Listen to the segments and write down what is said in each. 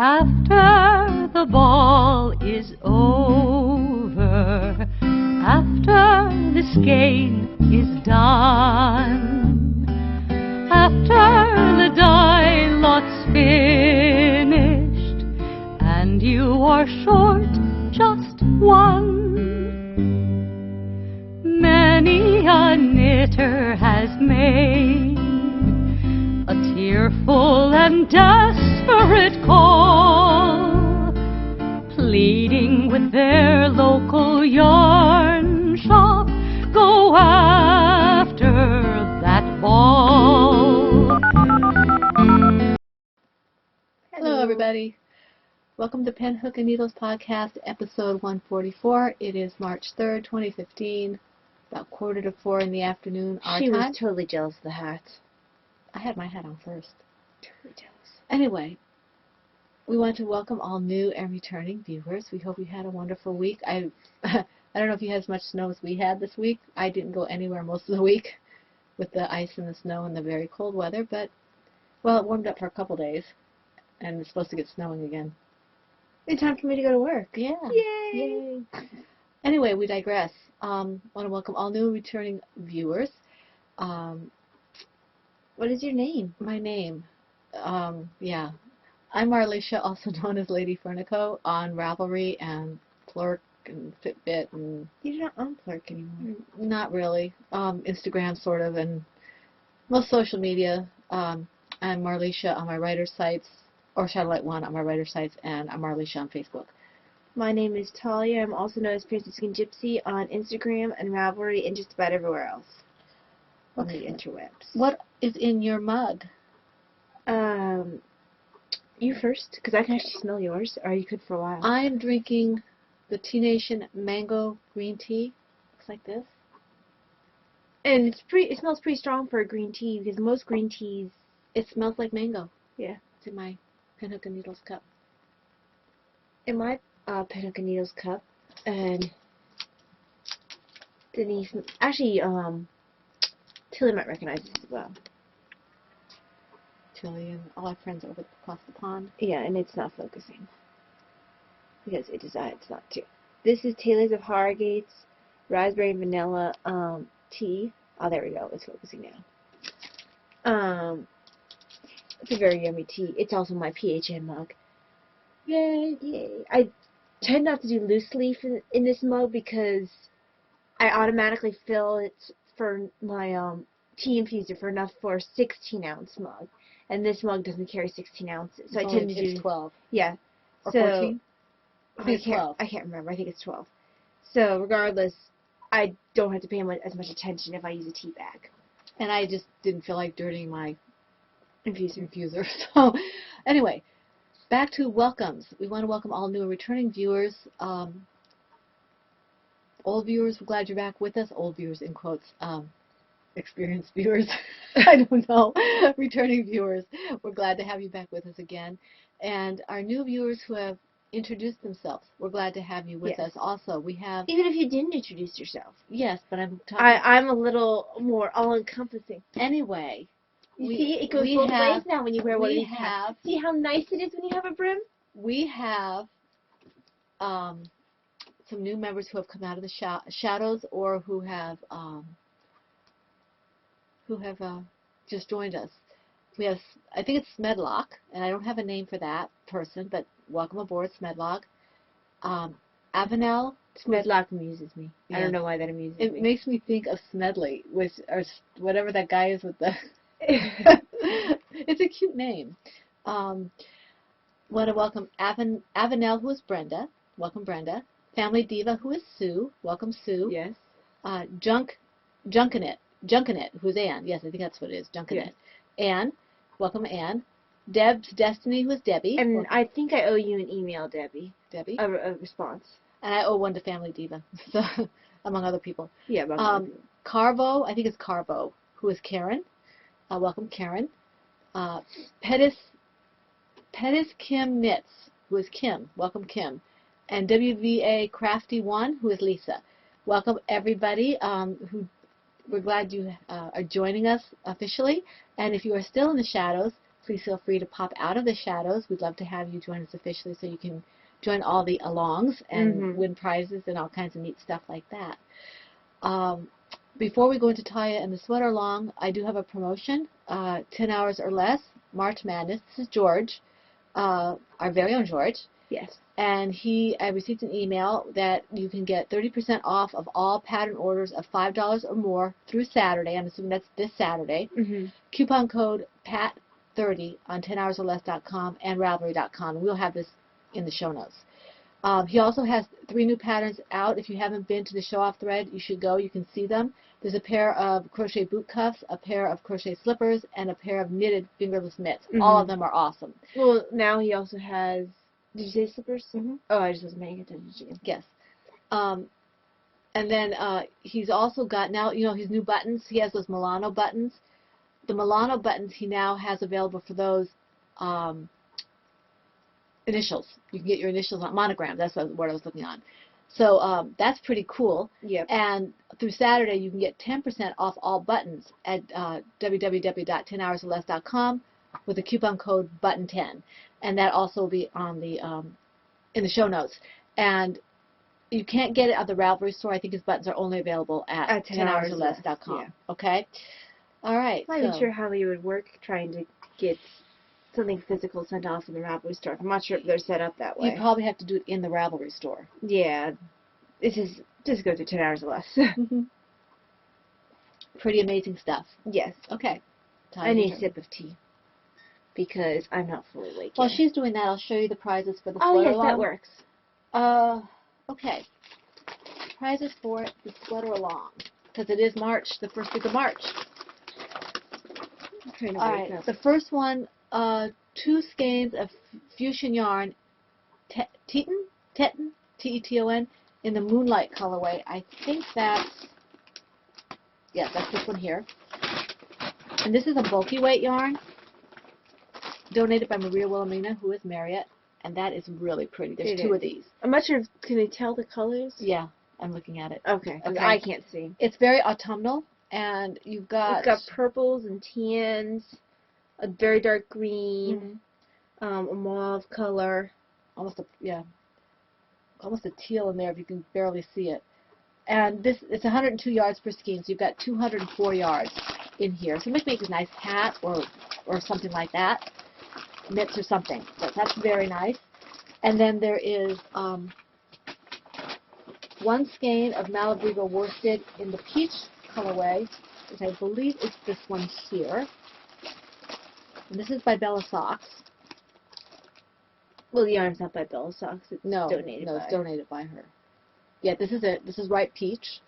After the ball is over, after this game is done, after the die lot's finished, and you are short just one, many a knitter has made a tearful and desperate call, pleading with their local yarn shop, go after that ball. Hello, everybody. Welcome to Pen, Hook, and Needles Podcast, episode 144. It is March 3rd, 2015, about 3:45 in the afternoon, our She time. was totally jealous of the hat. I had my hat on first. Totally jealous. Anyway, we want to welcome all new and returning viewers. We hope you had a wonderful week. I don't know if you had as much snow as we had this week. I didn't go anywhere most of the week with the ice and the snow and the very cold weather, but, well, it warmed up for a couple days, and it's supposed to get snowing again. It's time for me to go to work. Yeah. Yay! Anyway, we digress. Want to welcome all new and returning viewers. What is your name? My name, I'm Marlisha, also known as Lady Fernico, on Ravelry and Plurk and Fitbit and... You're not on Plurk anymore. Not really. Instagram, sort of, and most social media. I'm Marlisha on my writer sites, or Shadowlight One on my writer sites, and I'm Marlisha on Facebook. My name is Talia. I'm also known as Princess Skin Gypsy on Instagram and Ravelry and just about everywhere else on the interwebs. What is in your mug? You first, because I can actually smell yours, or you could for a while. I'm drinking the Tea Nation Mango Green Tea. Looks like this. And it smells pretty strong for a green tea, because most green teas... It smells like mango. Yeah. It's in my Pen, Hook, and Needles cup. In my Pen, Hook, and Needles cup, and Denise... Actually, Tilly might recognize this as well. Tilly and all our friends over across the pond. Yeah, and it's not focusing. Because it decides not to. This is Taylor's of Harrogate's Raspberry and Vanilla tea. Oh, there we go. It's focusing now. It's a very yummy tea. It's also my PHN mug. Yay! Yay. I tend not to do loose leaf in this mug because I automatically fill it for my tea infuser for enough for a 16-ounce mug. And this mug doesn't carry 16 ounces. So I tend to do 12. Yeah. Or so 14? I think it's 12. I can't remember. I think it's 12. So regardless, I don't have to pay as much attention if I use a tea bag. And I just didn't feel like dirtying my Infuser. So anyway, back to welcomes. We want to welcome all new and returning viewers. Old viewers, we're glad you're back with us. Old viewers in quotes. Experienced viewers, I don't know, returning viewers, we're glad to have you back with us again. And our new viewers who have introduced themselves, we're glad to have you with us also. We have... Even if you didn't introduce yourself. Yes, but I'm talking... I'm a little more all-encompassing. Anyway. See, it goes both ways now when you wear one of these hats. See how nice it is when you have a brim? We have some new members who have come out of the shadows or who have just joined us. We have, I think it's Smedlock, and I don't have a name for that person, but welcome aboard, Smedlock. Avenel. Smedlock amuses me. Yeah. I don't know why that amuses me. It makes me think of Smedley, or whatever that guy is with the... It's a cute name. Want to welcome Avenel, who is Brenda. Welcome, Brenda. Family Diva, who is Sue. Welcome, Sue. Yes. Junkinet, who's Ann. Yes, I think that's what it is, Junkinet. Yes. Ann, welcome, Ann. Deb's Destiny, who is Debbie. And welcome. I think I owe you an email, Debbie. Debbie? A response. And I owe one to Family Diva, so among other people. Yeah, among other people. Carvo, I think it's Carvo, who is Karen. Welcome, Karen. Pettis Kim Knits, who is Kim. Welcome, Kim. And WVA Crafty One, who is Lisa. Welcome, everybody. We're glad you are joining us officially. And if you are still in the shadows, please feel free to pop out of the shadows. We'd love to have you join us officially so you can join all the alongs and win prizes and all kinds of neat stuff like that. Before we go into Taya and the sweater along, I do have a promotion, 10 hours or less, March Madness. This is George, our very own George. Yes. And I received an email that you can get 30% off of all pattern orders of $5 or more through Saturday. I'm assuming that's this Saturday. Coupon code PAT30 on 10hoursorless.com and Ravelry.com. We'll have this in the show notes. He also has 3 new patterns out. If you haven't been to the show-off thread, you should go. You can see them. There's a pair of crochet boot cuffs, a pair of crochet slippers, and a pair of knitted fingerless mitts. All of them are awesome. Well, now he also has, did you say slippers? Oh, I just wasn't paying attention to you. Yes. And then he's also got now, his new buttons. He has those Milano buttons. The Milano buttons he now has available for those initials. You can get your initials on monogram. That's what I was looking on. So that's pretty cool. Yep. And through Saturday, you can get 10% off all buttons at www.10hoursorless.com with the coupon code BUTTON10. And that also will be on the in the show notes. And you can't get it at the Ravelry store. I think his buttons are only available at 10hoursorless.com. Yeah. Okay? All right. I'm not sure how he would work trying to get something physical sent off in the Ravelry store. I'm not sure if they're set up that way. You probably have to do it in the Ravelry store. Yeah. This is just go to 10 hours or less. Pretty amazing stuff. Yes. Okay. I need a sip of tea because I'm not fully awake While yet. she's doing that, I'll show you the prizes for the Oh, sweater yes, along. that works. Okay. Prizes for the sweater along, because it is March, the first week of March. I'm trying to All wake right. up. The first one, 2 skeins of fuchsia yarn, Teton, T-E-T-O-N, in the Moonlight colorway. I think that's, yeah, that's this one here. And this is a bulky weight yarn, donated by Maria Wilhelmina, who is Marriott, and that is really pretty. There's 2 of these. I'm not sure if, can they tell the colors? Yeah, I'm looking at it. Okay, Okay. I can't see. It's very autumnal, and you've got... It's got purples and tans, a very dark green, a mauve color. almost a teal in there if you can barely see it. And this, it's 102 yards per skein, so you've got 204 yards in here. So make a nice hat or something like that, mitts or something. So that's very nice. And then there is 1 skein of Malabrigo worsted in the peach colorway, which I believe is this one here. And this is by Bella Socks. Well, the yarn's not by Bella Socks. It's donated by. it's donated by her. Yeah, this is it. This is Ripe Peach.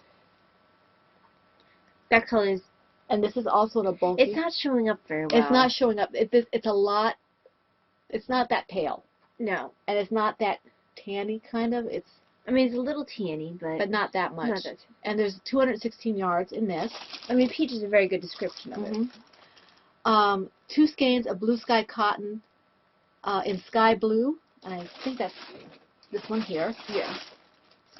That color is... And this is also in a bulky. It's not showing up very well. It's not showing up. It's a lot. It's not that pale. No. And it's not that tanny kind of. It's... I mean, it's a little tanny, but not that much. Not that. And there's 216 yards in this. I mean, peach is a very good description of it. 2 skeins of blue sky cotton in sky blue. And I think that's this one here. Yeah.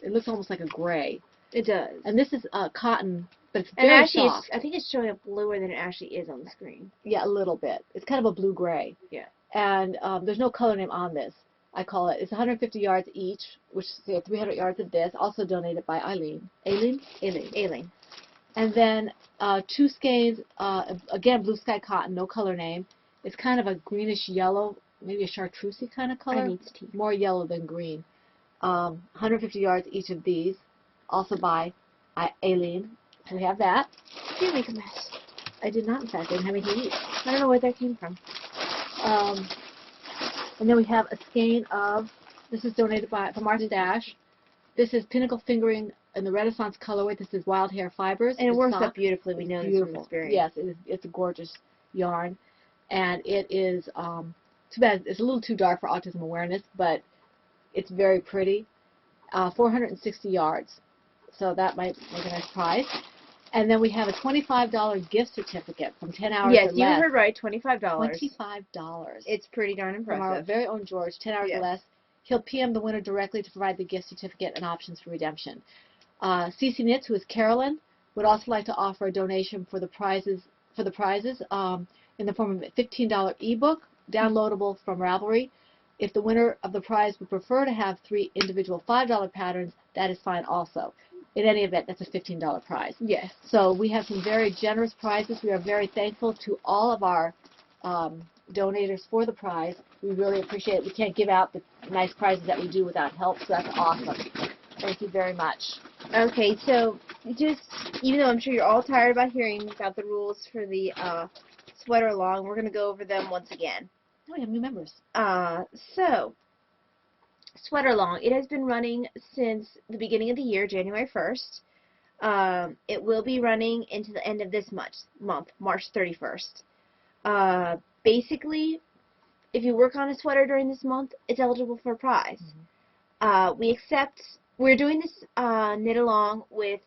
It looks almost like a gray. It does. And this is cotton, but it's And very actually, soft. I think it's showing up bluer than it actually is on the screen. Yeah, a little bit. It's kind of a blue-gray. Yeah. And there's no color name on this. I call it. It's 150 yards each, which is 300 yards of this, also donated by Eileen. Aileen. And then 2 skeins, again, blue sky cotton, no color name. It's kind of a greenish yellow, maybe a chartreuse kind of color. I need tea. More yellow than green. 150 yards each of these, also by Aileen. So we have that. You make a mess. I did not, in fact. I didn't have anything to eat. I don't know where that came from. And then we have a skein of, this is donated from our stash. This is Pinnacle Fingering in the Renaissance colorway. This is Wild Hair Fibers. And it works soft. up beautifully. We know this from experience. Yes, it's a gorgeous yarn. And it is, too bad, it's a little too dark for autism awareness, but it's very pretty. 460 yards. So that might make a nice prize. And then we have a $25 gift certificate from 10 Hours or Yes, Less. you heard right, $25. $25. It's pretty darn From our impressive. very own George, 10 Hours or Less. He'll PM the winner directly to provide the gift certificate and options for redemption. CC Knits, who is Carolyn, would also like to offer a donation for the prizes. in the form of a $15 ebook downloadable from Ravelry. If the winner of the prize would prefer to have 3 individual $5 patterns, that is fine also. In any event, that's a $15 prize. Yes. So we have some very generous prizes. We are very thankful to all of our donators for the prize. We really appreciate it. We can't give out the nice prizes that we do without help, so that's awesome. Thank you very much. Okay, so just, even though I'm sure you're all tired about hearing about the rules for the sweater along, we're going to go over them once again. Oh, we have new members. So, sweater along, it has been running since the beginning of the year, January 1st. It will be running into the end of this month, March 31st. Basically, if you work on a sweater during this month, it's eligible for a prize. We're doing this knit along with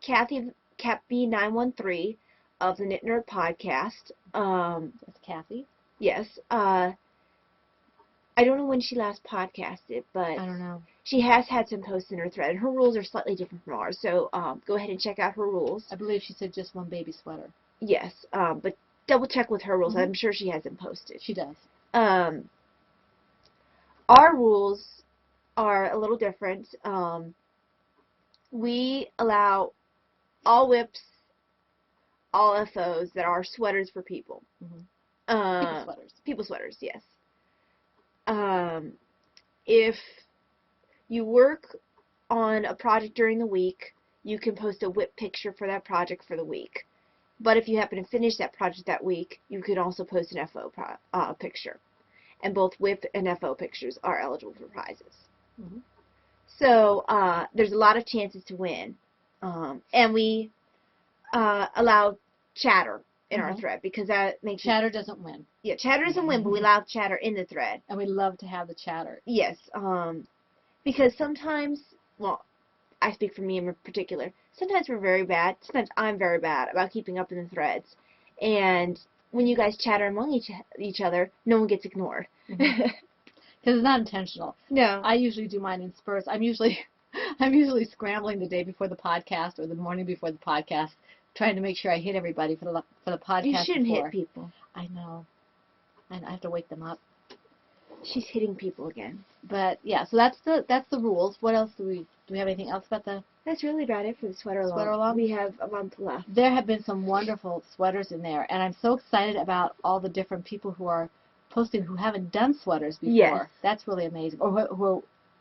Kathy, CatB913 of the Knit Nerd podcast. That's Kathy. Yes. I don't know when she last podcasted, but I don't know. she has had some posts in her thread, and her rules are slightly different from ours, so go ahead and check out her rules. I believe she said just one baby sweater. Yes, but double check with her rules. Mhm. I'm sure she has them posted. She does. Our rules are a little different. We allow all whips, all FOs that are sweaters for people. People sweaters. People sweaters, yes. If you work on a project during the week, you can post a whip picture for that project for the week. But if you happen to finish that project that week, you can also post an FO picture. And both whip and FO pictures are eligible for prizes. Mm-hmm. So there's a lot of chances to win. And we allow chatter in our thread, because that makes chatter doesn't win. Yeah, chatter doesn't win, but we allow chatter in the thread. And we love to have the chatter. Yes, because sometimes, well, I speak for me in particular, sometimes we're very bad, sometimes I'm very bad about keeping up in the threads. And when you guys chatter among each other, no one gets ignored. Because it's not intentional. No. I usually do mine in spurts. I'm usually scrambling the day before the podcast or the morning before the podcast, trying to make sure I hit everybody for the podcast. You shouldn't before. hit people. I know. And I have to wake them up. She's hitting people again. But yeah, so that's the rules. What else do we have anything else about the That's really about it for the sweater sweater along. along? We have a month left. There have been some wonderful sweaters in there, and I'm so excited about all the different people who are posting who haven't done sweaters before. Yes. That's really amazing. Or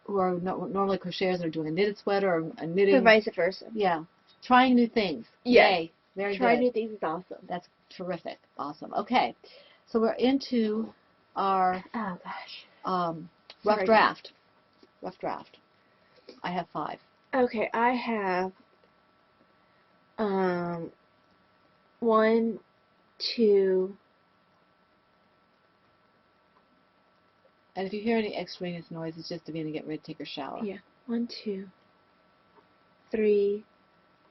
who are normally crocheters and are doing a knitted sweater or a knitting. Or vice versa. Yeah. Trying new things. Yes. Yay. Very Try good. new things is awesome. That's terrific. Awesome. Okay. So we're into our Oh gosh. rough Sorry. draft. Rough draft. I have 5. Okay, I have 1, 2. And if you hear any extraneous noise, it's just Davina getting ready to take her shower. Yeah. 1, 2, 3,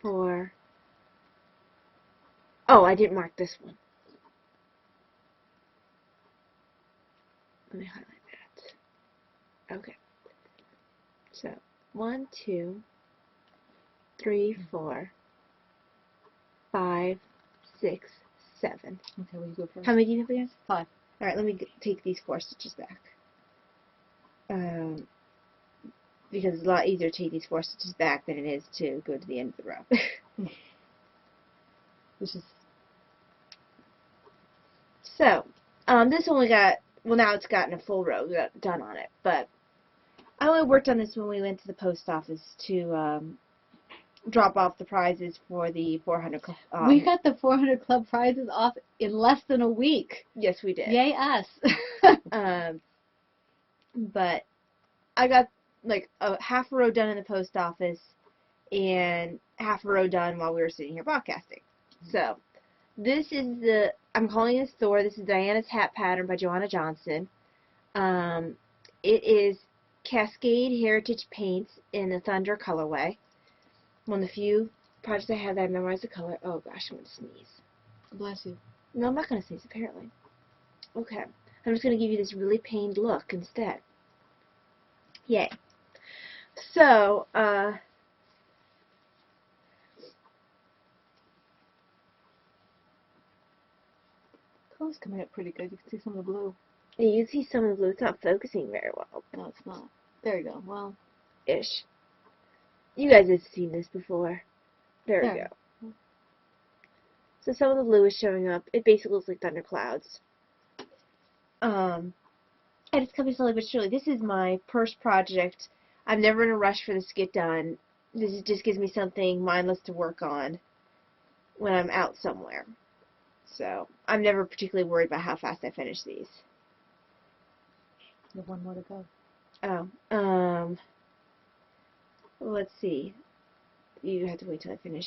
4. Oh, I didn't mark this one. Let me highlight that. Okay. So 1, 2, 3, 4, 5, 6, 7. Okay, will you go first? How many do you have again? 5. All right, let me take these 4 stitches back. Because it's a lot easier to take these 4 stitches back than it is to go to the end of the row. Which is So, this only got, well, now it's gotten a full row done on it, but I only worked on this when we went to the post office to drop off the prizes for the 400 club. we got the 400 Club prizes off in less than a week. Yes, we did. Yay us. But I got like a half a row done in the post office and half a row done while we were sitting here podcasting. So, this is I'm calling this Thor. This is Diana's hat pattern by Joanna Johnson. It is Cascade Heritage Paints in the Thunder colorway. One of the few projects I have that I memorized the color. Oh gosh, I'm going to sneeze. Bless you. No, I'm not going to sneeze, apparently. Okay. I'm just going to give you this really pained look instead. Yay. So, color's coming up pretty good. You can see some of the blue. Yeah, you see some of the blue. It's not focusing very well. No, it's not. There you go. Well, Ish. You guys have seen this before. There we there. go. So some of the blue is showing up. It basically looks like thunderclouds. And it's coming slowly but surely. This is my first project. I'm never in a rush for this to get done. Just gives me something mindless to work on when I'm out somewhere. So I'm never particularly worried about how fast I finish these. You have one more to go. Oh, let's see. You have to wait till I finish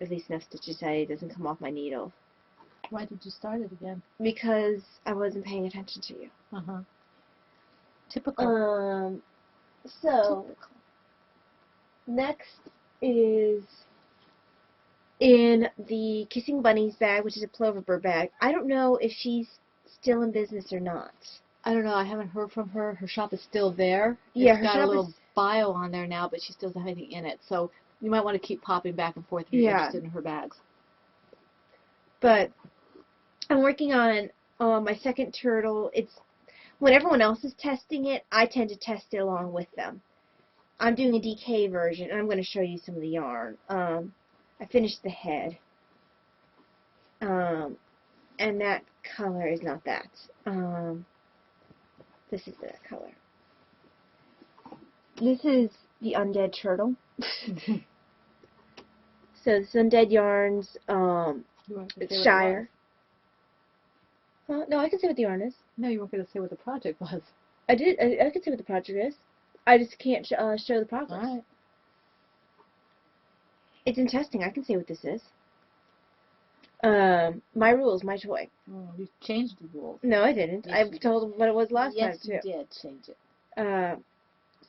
at least enough stitches so it doesn't come off my needle. Why did you start it again? Because I wasn't paying attention to you. Uh-huh. Typical. So, next is in the Kissing Bunnies bag, which is a Plover Bird bag. I don't know if she's still in business or not. I don't know. I haven't heard from her. Her shop is still there. Yeah, It's her got a shop little is- bio on there now, but she still doesn't have anything in it. So you might want to keep popping back and forth if you're Yeah. interested in her bags. But I'm working on my second turtle. It's when everyone else is testing it, I tend to test it along with them. I'm doing a DK version, and I'm going to show you some of the yarn. I finished the head. And that color is not that. This is that color. This is the Undead Turtle. So this is Undead Yarns, You weren't gonna it's say what it Shire. No, I can say what the yarn is. was. No, you weren't going to say what the project was. I did. I can say what the project is. I just can't show the progress. All right. It's in testing. I can say what this is. My rules, my toy. Oh, you changed the rules. No, I didn't. Yes, I you did. told them what it was last Yes, time you too. did change it.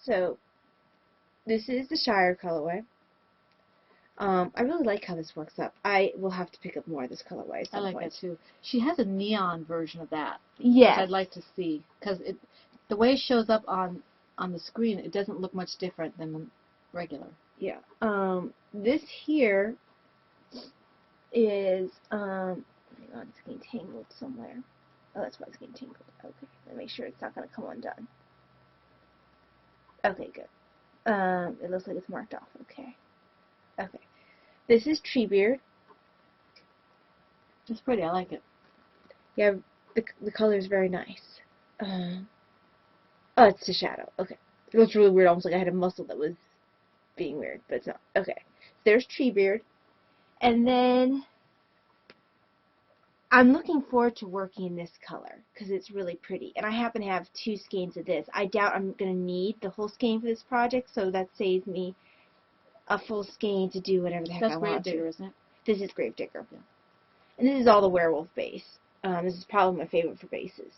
So this is the Shire colorway. I really like how this works up. I will have to pick up more of this colorway at I some like point. that too. She has a neon version of that, which Yes. I'd like to see, because the way it shows up on the screen, it doesn't look much different than the regular. Yeah. This here is hang on, it's getting tangled somewhere. Oh, that's why it's getting tangled. Okay, let me make sure it's not going to come undone. Okay, good. It looks like it's marked off. Okay. Okay. This is Treebeard. It's pretty. I like it. Yeah, the color is very nice. Oh, it's the shadow. Okay. It looks really weird, almost like I had a muscle that was being weird, but it's not. Okay. There's Treebeard. And then I'm looking forward to working in this color because it's really pretty. And I happen to have 2 skeins of this. I doubt I'm going to need the whole skein for this project, so that saves me a full skein to do whatever the heck That's I want Gravedigger, to. isn't it? This is Gravedigger. Yeah. And this is all the werewolf base. This is probably my favorite for bases.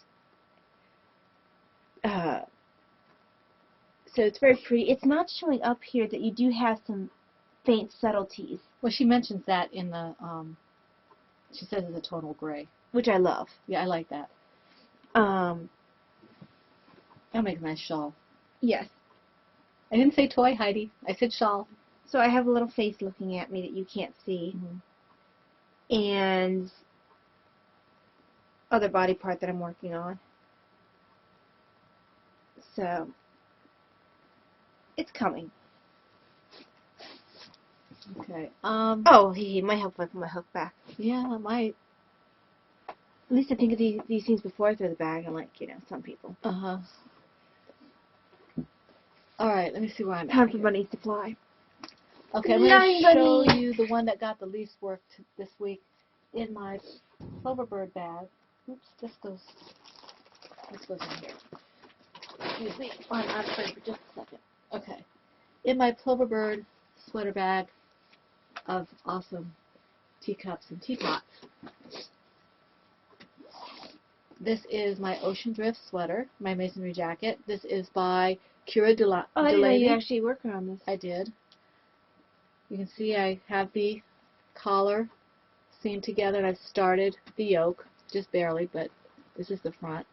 So it's very pretty. It's not showing up here that you do have some faint subtleties, Well, she mentions that in the, she says it's a tonal gray. which I love. Yeah, I like that. Um, That'll make a nice shawl. yes. I didn't say toy, Heidi. I said shawl. So I have a little face looking at me that you can't see. Mm-hmm. And other body part that I'm working on. So it's coming. Okay. Oh, he might help if I put my hook back. Yeah, it might. At least I think of these things before I throw the bag, unlike, some people. Uh-huh. All right, let me see where I'm Time at for here. bunnies to fly. Okay, I'm going to show you the one that got the least work this week in my Plover Bird bag. Oops, this goes in here. Excuse me, I'm out of frame for just a second. Okay. In my Plover Bird sweater bag of awesome teacups and teapots. This is my Ocean Drift sweater, my masonry jacket. This is by Kira Oh, I didn't know Delaney. you actually working on this. I did. You can see I have the collar seamed together, and I've started the yoke, just barely, but this is the front.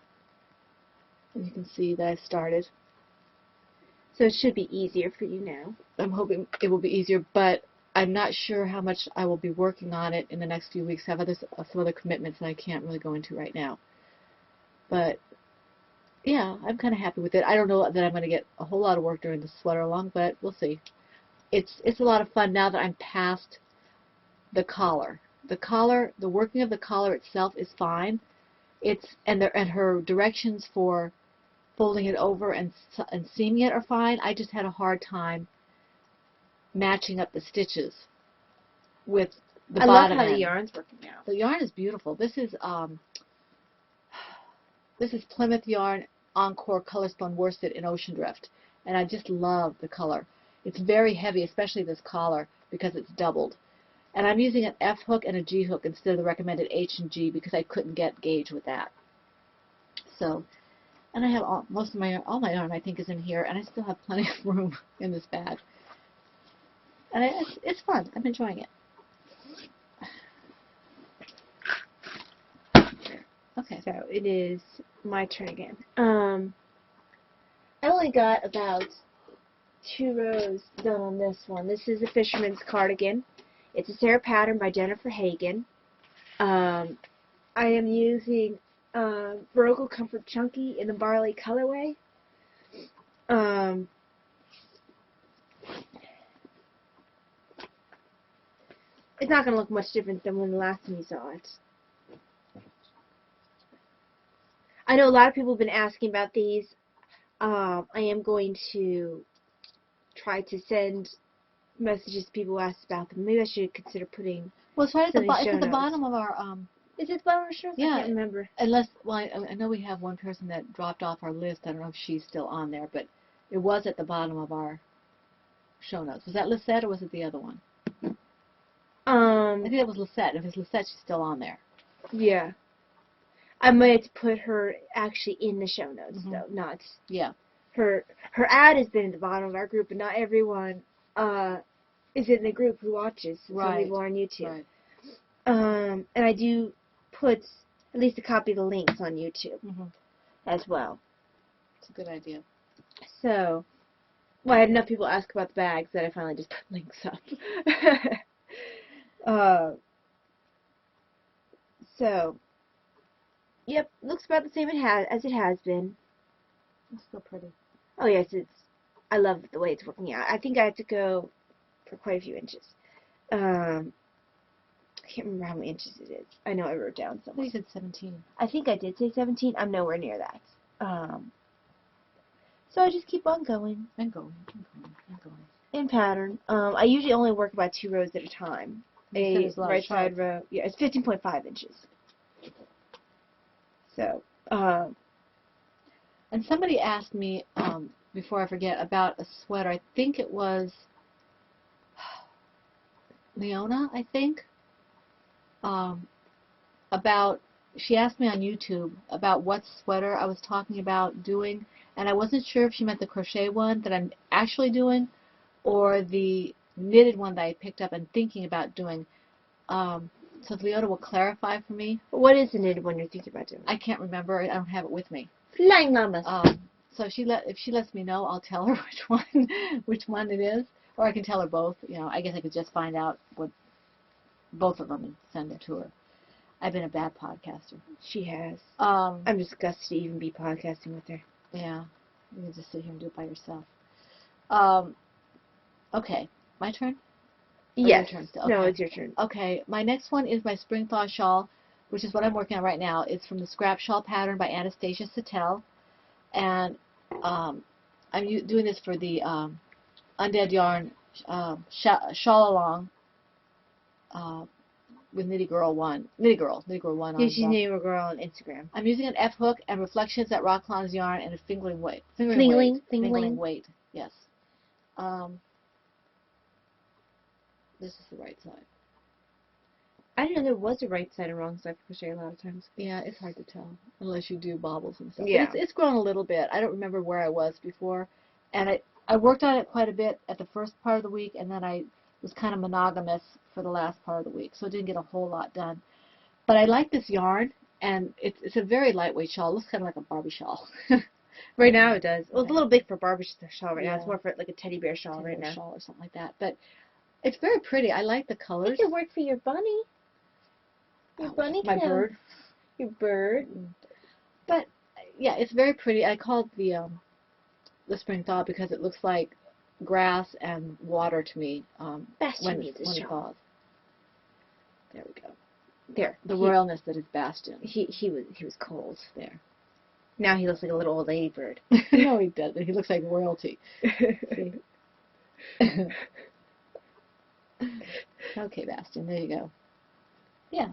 And you can see that I've started. So it should be easier for you now. I'm hoping it will be easier, but I'm not sure how much I will be working on it in the next few weeks. I have some other commitments that I can't really go into right now. But yeah, I'm kind of happy with it. I don't know that I'm going to get a whole lot of work during the sweater along, but we'll see. It's a lot of fun now that I'm past the collar. The working of the collar itself is fine. And her directions for folding it over and seaming it are fine. I just had a hard time matching up the stitches with the I bottom love how end. the yarn's working out. The yarn is beautiful. This is Plymouth Yarn Encore Colorspun Worsted in Ocean Drift, and I just love the color. It's very heavy, especially this collar, because it's doubled. And I'm using an F hook and a G hook instead of the recommended H and G because I couldn't get gauge with that. So, and I have all my yarn I think is in here, and I still have plenty of room in this bag. And it's fun. I'm enjoying it. Okay. So it is my turn again. I only got about 2 rows done on this one. This is a fisherman's cardigan. It's a Sarah pattern by Jennifer Hagen. I am using Barocco Comfort Chunky in the Barley colorway. It's not going to look much different than when the last time you saw it. I know a lot of people have been asking about these. I am going to try to send messages to people who asked about them. Maybe I should consider putting. Well, it's right at the, Some it's at the show bottom of our Is it the bottom of the show? Yeah. I can't remember. unless well, I know we have one person that dropped off our list. I don't know if she's still on there, but it was at the bottom of our show notes. Was that Lisette or was it the other one? I think it was Lisette. If it's Lisette, she's still on there. Yeah. I might put her actually in the show notes, Mhm. though. Not Yeah. her ad has been at the bottom of our group, but not everyone is in the group who watches. Some Right. people are on YouTube. Right. And I do put at least a copy of the links on YouTube Mhm. as well. It's a good idea. So, well, I had enough people ask about the bags that I finally just put links up. So, yep, looks about the same as it has been. It's still pretty. Oh yes, I love the way it's working out. I think I have to go for quite a few inches. I can't remember how many inches it is. I know I wrote down I somewhere. think you said 17. I think I did say 17. I'm nowhere near that. So I just keep on going And going. And going. And going. in pattern. I usually only work about 2 rows at a time. You said there's a lot of right side sharp. row. Yeah, it's 15.5 inches. So, And somebody asked me, before I forget, about a sweater. I think it was Leona, I think. She asked me on YouTube about what sweater I was talking about doing, and I wasn't sure if she meant the crochet one that I'm actually doing or the knitted one that I picked up and thinking about doing. So if Leona will clarify for me. what is the knitted one you're thinking about doing? I can't remember. I don't have it with me. Flying llamas. So if she lets me know, I'll tell her which one it is, or I can tell her both. You know, I guess I could just find out what both of them and send them to her. I've been a bad podcaster. She has. Um, I'm disgusted to even be podcasting with her. yeah, you can just sit here and do it by yourself. Okay, my turn. Or Yes. your turn still? No, Okay. it's your turn. Okay, my next one is my Spring Thaw shawl, which is what I'm working on right now. It's from the Scrap Shawl pattern by Anastasia Sattel, and I'm doing this for the Undead Yarn shawl along with Knitty Girl 1 on. Yeah, she's knitting a girl on Instagram. I'm using an F hook and Reflections at Rocklon's yarn and a fingering weight. Fingering weight. Yes. This is the right side. I didn't know there was a right side and wrong side for crochet a lot of times. Yeah, it's hard to tell unless you do bobbles and stuff. Yeah. But it's grown a little bit. I don't remember where I was before, and I worked on it quite a bit at the first part of the week, and then I was kind of monogamous for the last part of the week, so I didn't get a whole lot done. But I like this yarn, and it's a very lightweight shawl. It looks kind of like a Barbie shawl. Right now it does. Well, it's a little big for a Barbie shawl right now. It's Yeah. more for like a teddy bear shawl right now. Shawl or something like that. But It's very pretty. I like the It colors. could work for your bunny. Your Oh, bunny my can have bird. your bird. But yeah, it's very pretty. I called the spring thaw because it looks like grass and water to me Bastion when needs a it shawl. thaws. There we go. There. The royalness that is Bastion. He was cold. There. Now he looks like a little old lady bird. No, he doesn't. He looks like royalty. See? Okay, Bastion. There you go. Yeah.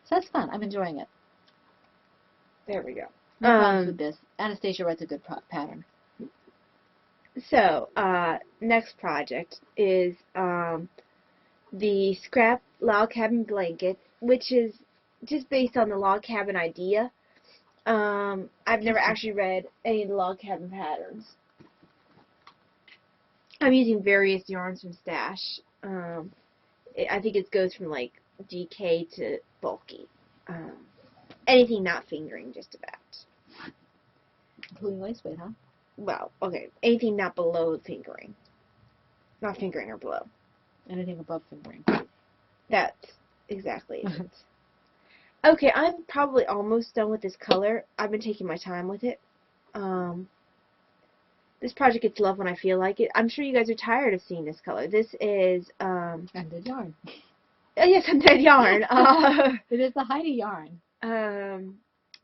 So that's fun. I'm enjoying it. There we go. No problems with this. Anastasia writes a good pattern. So, next project is the scrap log cabin blanket, which is just based on the log cabin idea. I've never actually read any of the log cabin patterns. I'm using various yarns from Stash. I think it goes from like DK to bulky. Anything not fingering, just about. Including waist weight, huh? Well, okay, anything not below fingering. Not fingering or below. Anything above fingering. That's exactly it. Okay, I'm probably almost done with this color. I've been taking my time with it. This project gets love when I feel like it. I'm sure you guys are tired of seeing this color. This is, Undead yarn. yes, Undead yarn. It is the Heidi yarn.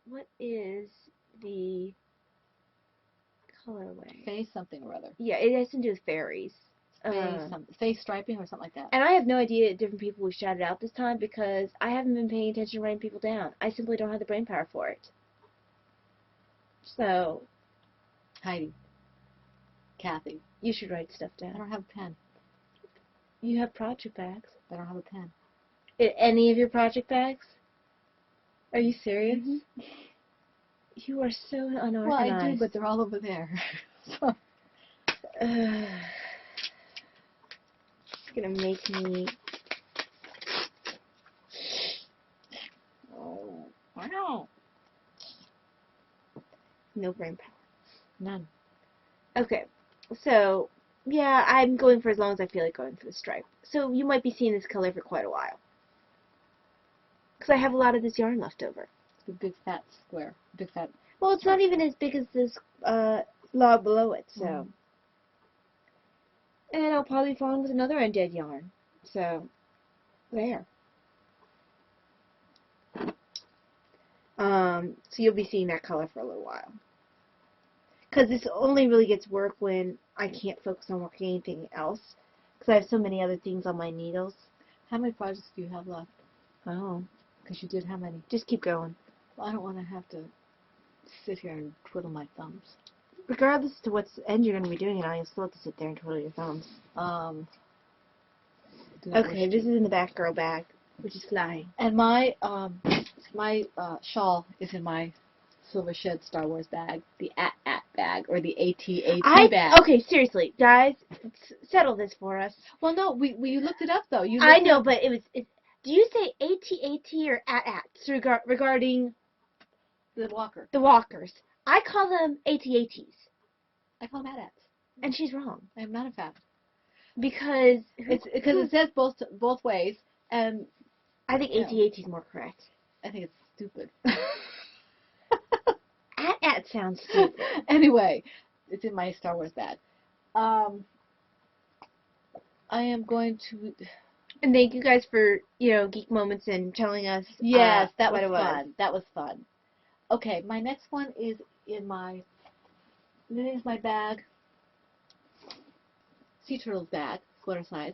What is the colorway? Face something or other. Yeah, it has to do with fairies. Face striping or something like that. And I have no idea different people we shouted out this time because I haven't been paying attention to writing people down. I simply don't have the brain power for it. So, Heidi. Kathy. you should write stuff I down. don't have a pen. You have project bags. I don't have a pen. In any of your project bags? Are you serious? Mm-hmm. You are so unorganized. Well, I do, but they're all over there. So. It's gonna make me. Oh, wow. No brain power. None. Okay, so yeah, I'm going for as long as I feel like going for the stripe. So you might be seeing this color for quite a while. Because I have a lot of this yarn left over. The big fat square. Big fat. Well, it's not even as big as this log below it, so. Mm. And I'll probably fall in with another undead yarn. So, there. So you'll be seeing that color for a little while. Because this only really gets work when I can't focus on working anything else. Because I have so many other things on my needles. How many projects do you have left? Oh. Because you did how many? Just keep going. Well, I don't want to have to sit here and twiddle my thumbs. Regardless to what end you're going to be doing it on, you'll still have to sit there and twiddle your thumbs. Okay, this is in the back girl bag, which is flying. And my shawl is in my Silver Shed Star Wars bag, the AT-AT bag, or the AT-AT bag. Okay, seriously, guys, settle this for us. Well, no, we looked it up, though. I know, but it's do you say AT-AT or AT-ATs regarding the walker. the walkers? I call them AT-ATs. I call them AT-ATs. And she's wrong. I am not a fact. Because it says both ways, and I think AT-AT is more correct. I think it's stupid. AT-AT sounds stupid. Anyway, it's in my Star Wars bag. I am going to. And thank you guys for, Geek Moments and telling us. Yes, that was what it fun. That was fun. Okay, my next one is in my. This is my bag. Sea Turtles bag, sweater size,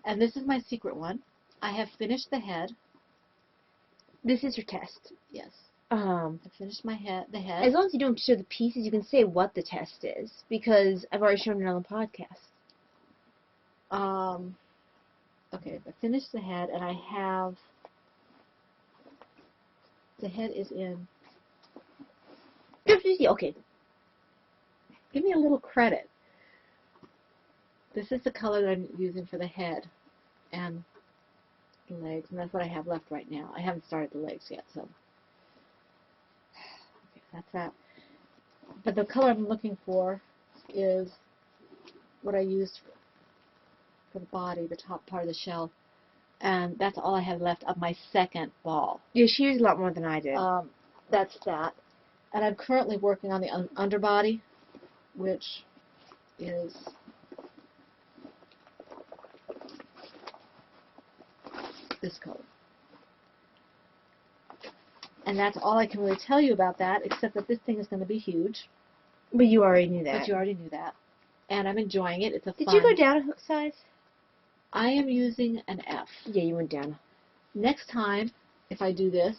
and this is my secret one. I have finished the head. This is your test. Yes. I finished the head. As long as you don't show the pieces, you can say what the test is, because I've already shown it on the podcast. Okay, I finished the head, and I have, the head is in, Okay. give me a little credit. This is the color that I'm using for the head and the legs, and that's what I have left right now. I haven't started the legs yet, so. Okay, that's that. But the color I'm looking for is what I used for the body, the top part of the shell. And that's all I have left of my second ball. Yeah, she used a lot more than I did. That's that. And I'm currently working on the underbody, which is this color. And that's all I can really tell you about that, except that this thing is going to be huge. But you already knew that. But you already knew that. And I'm enjoying it. It's a Did fun. you go down a hook size? I am using an F. Yeah, you went down. Next time, if I do this,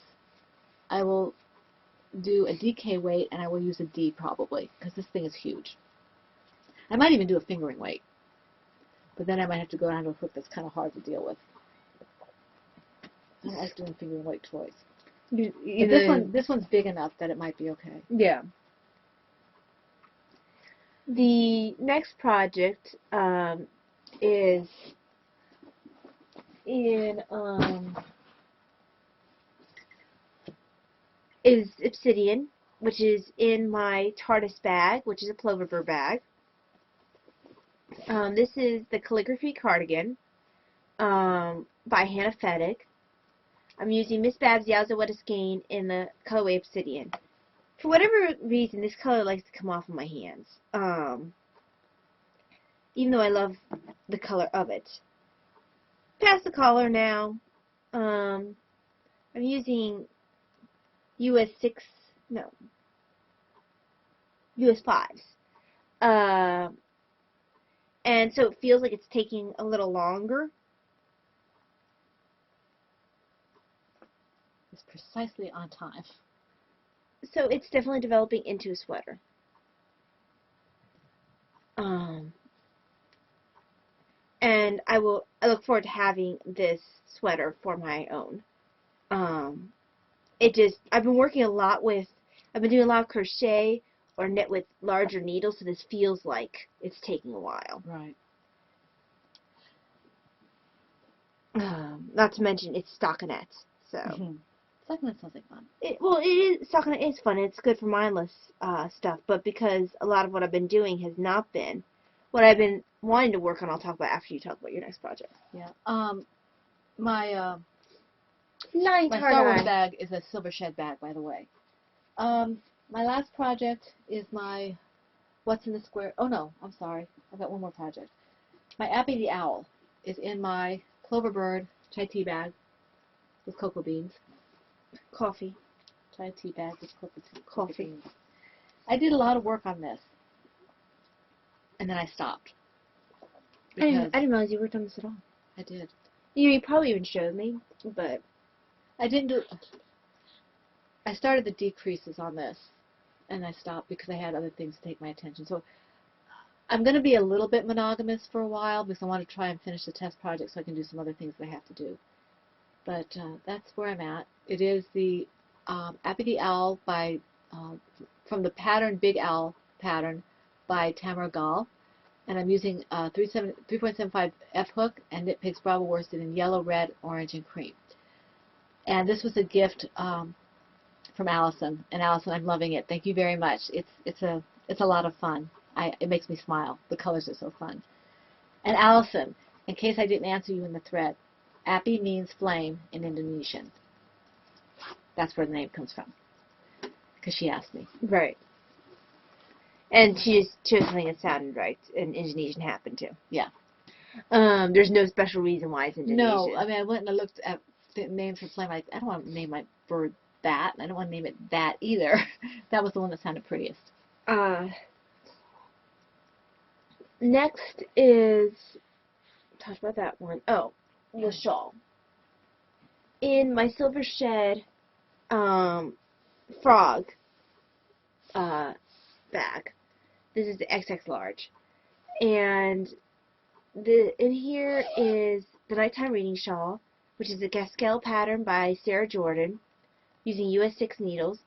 I will do a DK weight, and I will use a D probably, because this thing is huge. I might even do a fingering weight. But then I might have to go down to a hook that's kind of hard to deal with. I don't like doing fingering weight toys. But this one's big enough that it might be okay. Yeah. The next project is Obsidian, which is in my TARDIS bag, which is a Plover Bird bag. This is the Calligraphy Cardigan by Hannah Fettig. I'm using Miss Babs Yazawetta Skein in the colorway Obsidian. For whatever reason, this color likes to come off of my hands. Even though I love the color of it. Past the collar now. I'm using US 5s. And so it feels like it's taking a little longer. It's precisely on time. So it's definitely developing into a sweater. And I look forward to having this sweater for my own. I've been working a lot I've been doing a lot of crochet or knit with larger needles, so this feels like it's taking a while. Right. Not to mention it's stockinette, so. Stockinette sounds like fun. Stockinette is fun. It's good for mindless stuff, but because a lot of what I've been doing has not been what I've been wanting to work on, I'll talk about after you talk about your next project. Yeah. My Star Star Wars bag is a Silver Shed bag, by the way. My last project is my What's in the Square. Oh no, I'm sorry. I've got one more project. My Appy the Owl is in my Clover Bird chai tea bag with cocoa beans. Coffee. Chai tea bag with cocoa Coffee. beans. I did a lot of work on this, and then I stopped. I didn't realize you worked on this at all. I did. You probably even showed me, but I didn't do. I started the decreases on this, and I stopped because I had other things to take my attention. So I'm going to be a little bit monogamous for a while because I want to try and finish the test project so I can do some other things that I have to do. But that's where I'm at. It is the Appy the Owl by from the pattern Big Owl pattern by Tamara Gall, and I'm using 3.75 F hook and Knit Picks Bravo worsted in yellow, red, orange, and cream. And this was a gift from Allison, and Allison, I'm loving it. Thank you very much. It's a lot of fun. It makes me smile. The colors are so fun. And Allison, in case I didn't answer you in the thread, Appy means flame in Indonesian. That's where the name comes from. Because she asked me. right. And she just chose something that sounded right, and Indonesian happened to. Yeah. There's no special reason why it's Indonesian. No, I mean, I went and I looked at the name for flame. I don't want to name my bird that. I don't want to name it that either. That was the one that sounded prettiest. Next is, talk about that one. Oh, the shawl. In my Silver Shed frog bag. This is the XX large. And in here is the Nighttime Reading Shawl, which is a Gaskell pattern by Sarah Jordan, using US 6 needles.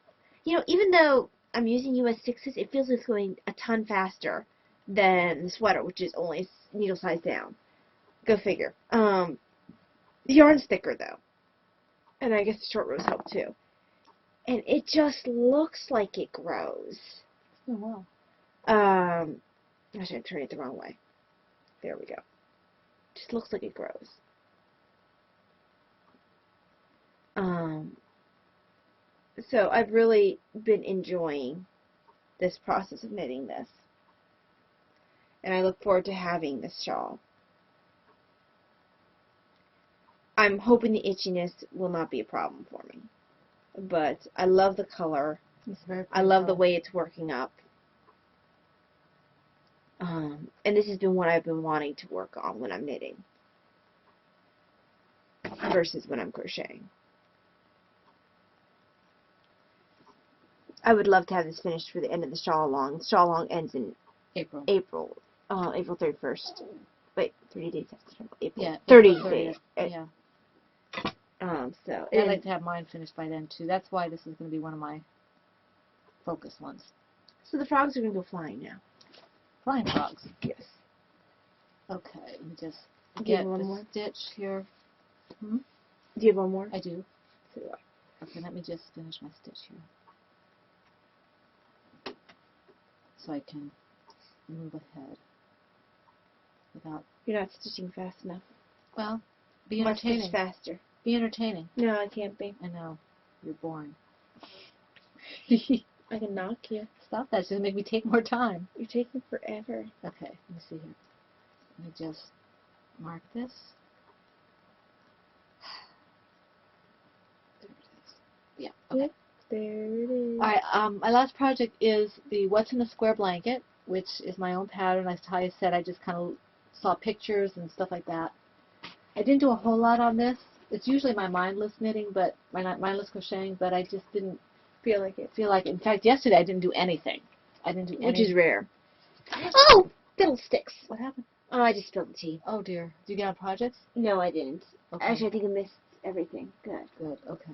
You know, even though I'm using US 6s, it feels like it's going a ton faster than the sweater, which is only needle size down. Go figure. The yarn's thicker, though. And I guess the short rows help, too. And it just looks like it grows. Oh, wow. I should turn it the wrong way. There we go. just looks like it grows. So I've really been enjoying this process of knitting this. And I look forward to having this shawl. I'm hoping the itchiness will not be a problem for me. But I love the color. It's very I love the pretty way it's working up. And this has been what I've been wanting to work on when I'm knitting versus when I'm crocheting. I would love to have this finished for the end of the shawl along. The shawl along ends in April. April 31st. Wait, 30 days after April. Yeah. 30 April 30th. days. Yeah. So I'd like to have mine finished by then too. That's why this is going to be one of my focus ones. so the frogs are gonna go flying now. Flying frogs. Yes. Okay, let me just Do you get have one the more? stitch here. Do you have one more? I do. So do I. Okay, let me just finish my stitch here. So I can move ahead without, You're not stitching fast enough. well, be You must stitch entertaining. faster. Be entertaining. No, I can't be. I know. You're boring. I can knock you. Stop that. It's going to make me take more time. You're taking forever. Okay, let me see here. Let me just mark this. There it is. Yeah, okay. Yep, there it is. Alright, my last project is the What's in the Square blanket, which is my own pattern. As I said, I just kind of saw pictures and stuff like that. I didn't do a whole lot on this. It's usually my mindless knitting, but mindless crocheting, but I just didn't Feel like it. feel like it. In fact, yesterday I didn't do anything. I didn't do anything. Which is rare. Oh! Fiddlesticks. What happened? Oh, I just spilled the tea. Oh dear. Did you get on projects? No, I didn't. Okay. Actually, I think I missed everything. Good. Good, okay.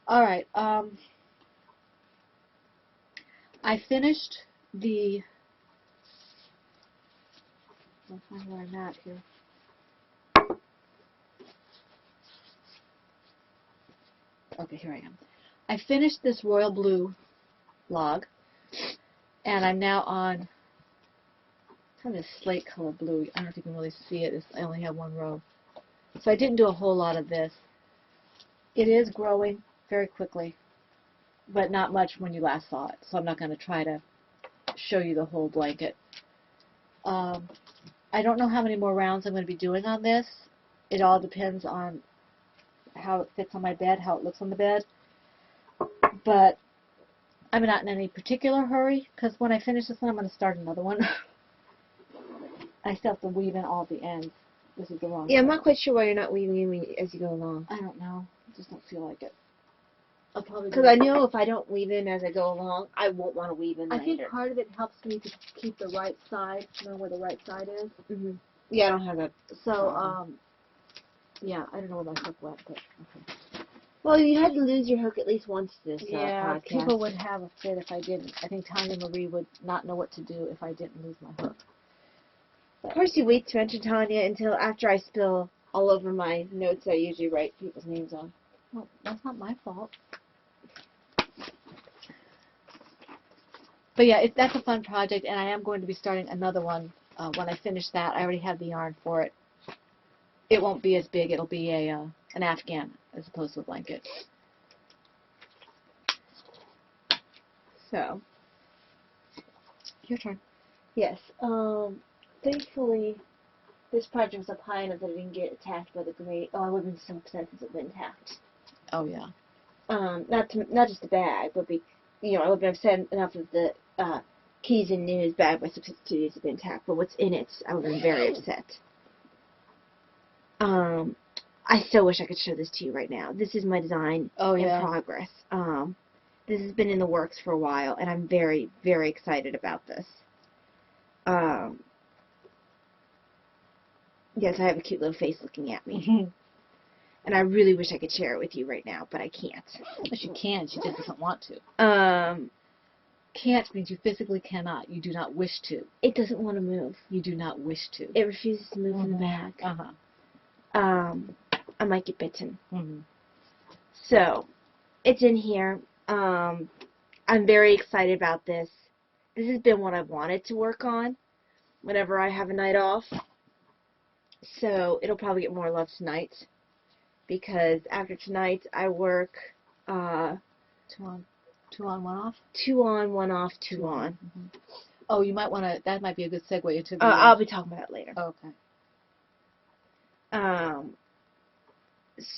Alright, I finished the, I'll find where I'm at here. Okay, here I am. I finished this royal blue log, and I'm now on kind of slate color blue. I don't know if you can really see it. I only have one row. So I didn't do a whole lot of this. It is growing very quickly, but not much when you last saw it. So I'm not going to try to show you the whole blanket. I don't know how many more rounds I'm going to be doing on this. It all depends on how it fits on my bed, how it looks on the bed. But I'm not in any particular hurry, because when I finish this one, I'm going to start another one. I still have to weave in all the ends. This is the wrong Yeah, I'm one. not quite sure why you're not weaving in as you go along. I don't know. I just don't feel like it. I'll probably Because I know if I don't weave in as I go along, I won't want to weave in I later. think part of it helps me to keep the right side, know where the right side is. Mm-hmm. Yeah, I don't have that. So, yeah, I don't know where my hook went, but okay. Well, you had to lose your hook at least once this Yeah, podcast. people would have a fit if I didn't. I think Tanya Marie would not know what to do if I didn't lose my hook. Of course, you wait to mention Tanya until after I spill all over my notes I usually write people's names on. Well, that's not my fault. But yeah, that's a fun project, and I am going to be starting another one when I finish that. I already have the yarn for it. It won't be as big. It'll be an Afghan as opposed to a blanket. So, Your turn. yes. Thankfully, this project was up high enough that it didn't get attacked by the great. Oh, I would have been so upset if it had been attacked. Oh yeah. Not just the bag, but I would have been upset enough if the keys in his bag by substitutes had been attacked. But what's in it, I would have been very upset. I still wish I could show this to you right now. This is my design in progress. This has been in the works for a while, and I'm very, very excited about this. Yes, I have a cute little face looking at me. And I really wish I could share it with you right now, but I can't. But you can. She just doesn't want to. Can't means you physically cannot. You do not wish to. It doesn't want to move. You do not wish to. It refuses to move in the bag. I might get bitten. So, it's in here. I'm very excited about this. This has been what I've wanted to work on whenever I have a night off. So it'll probably get more love tonight, because after tonight I work 2 on, 1 off. 2 on, 1 off, 2 on. Mm-hmm. Oh, you might want to. That might be a good segue into the. I'll be talking about that later. Oh, okay.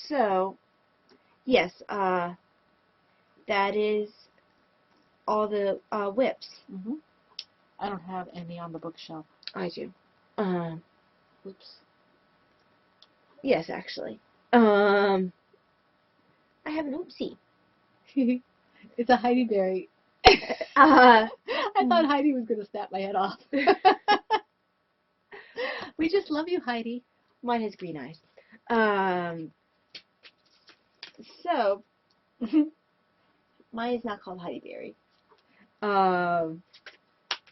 So, yes, that is all the whips. Mm-hmm. I don't have any on the bookshelf. I do. Oops. Yes, actually. I have an oopsie. It's a Heidi Berry. uh, I thought Heidi was going to snap my head off. We just love you, Heidi. Mine has green eyes. So, mine is not called Heidi Berry.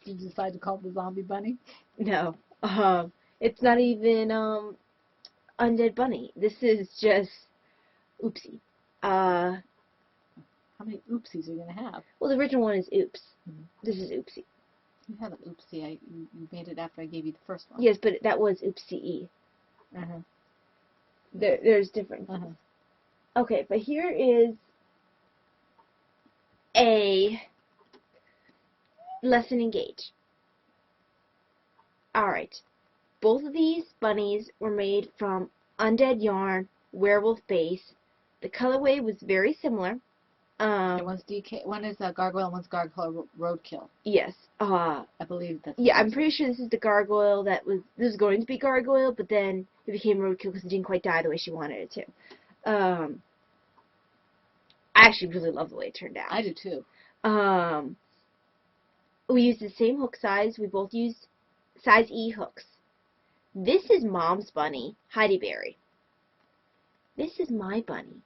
Did you decide to call it the Zombie Bunny? No. It's not even Undead Bunny. This is just oopsie. How many oopsies are you going to have? Well, the original one is oops. Mhm. This is oopsie. You had an oopsie. You made it after I gave you the first one. Yes, but that was oopsie. Uh-huh. There's difference. Uh-huh. Okay, but here is a lesson engage. Alright. Both of these bunnies were made from undead yarn, werewolf base. The colorway was very similar. One's DK. One is a gargoyle. And one's gargoyle roadkill. Yes. I believe that's. Yeah, I'm pretty sure this is the gargoyle that was. This was going to be gargoyle, but then it became roadkill because it didn't quite die the way she wanted it to. I actually really love the way it turned out. I do too. We used the same hook size. We both used size E hooks. This is Mom's bunny, Heidi Berry. This is my bunny.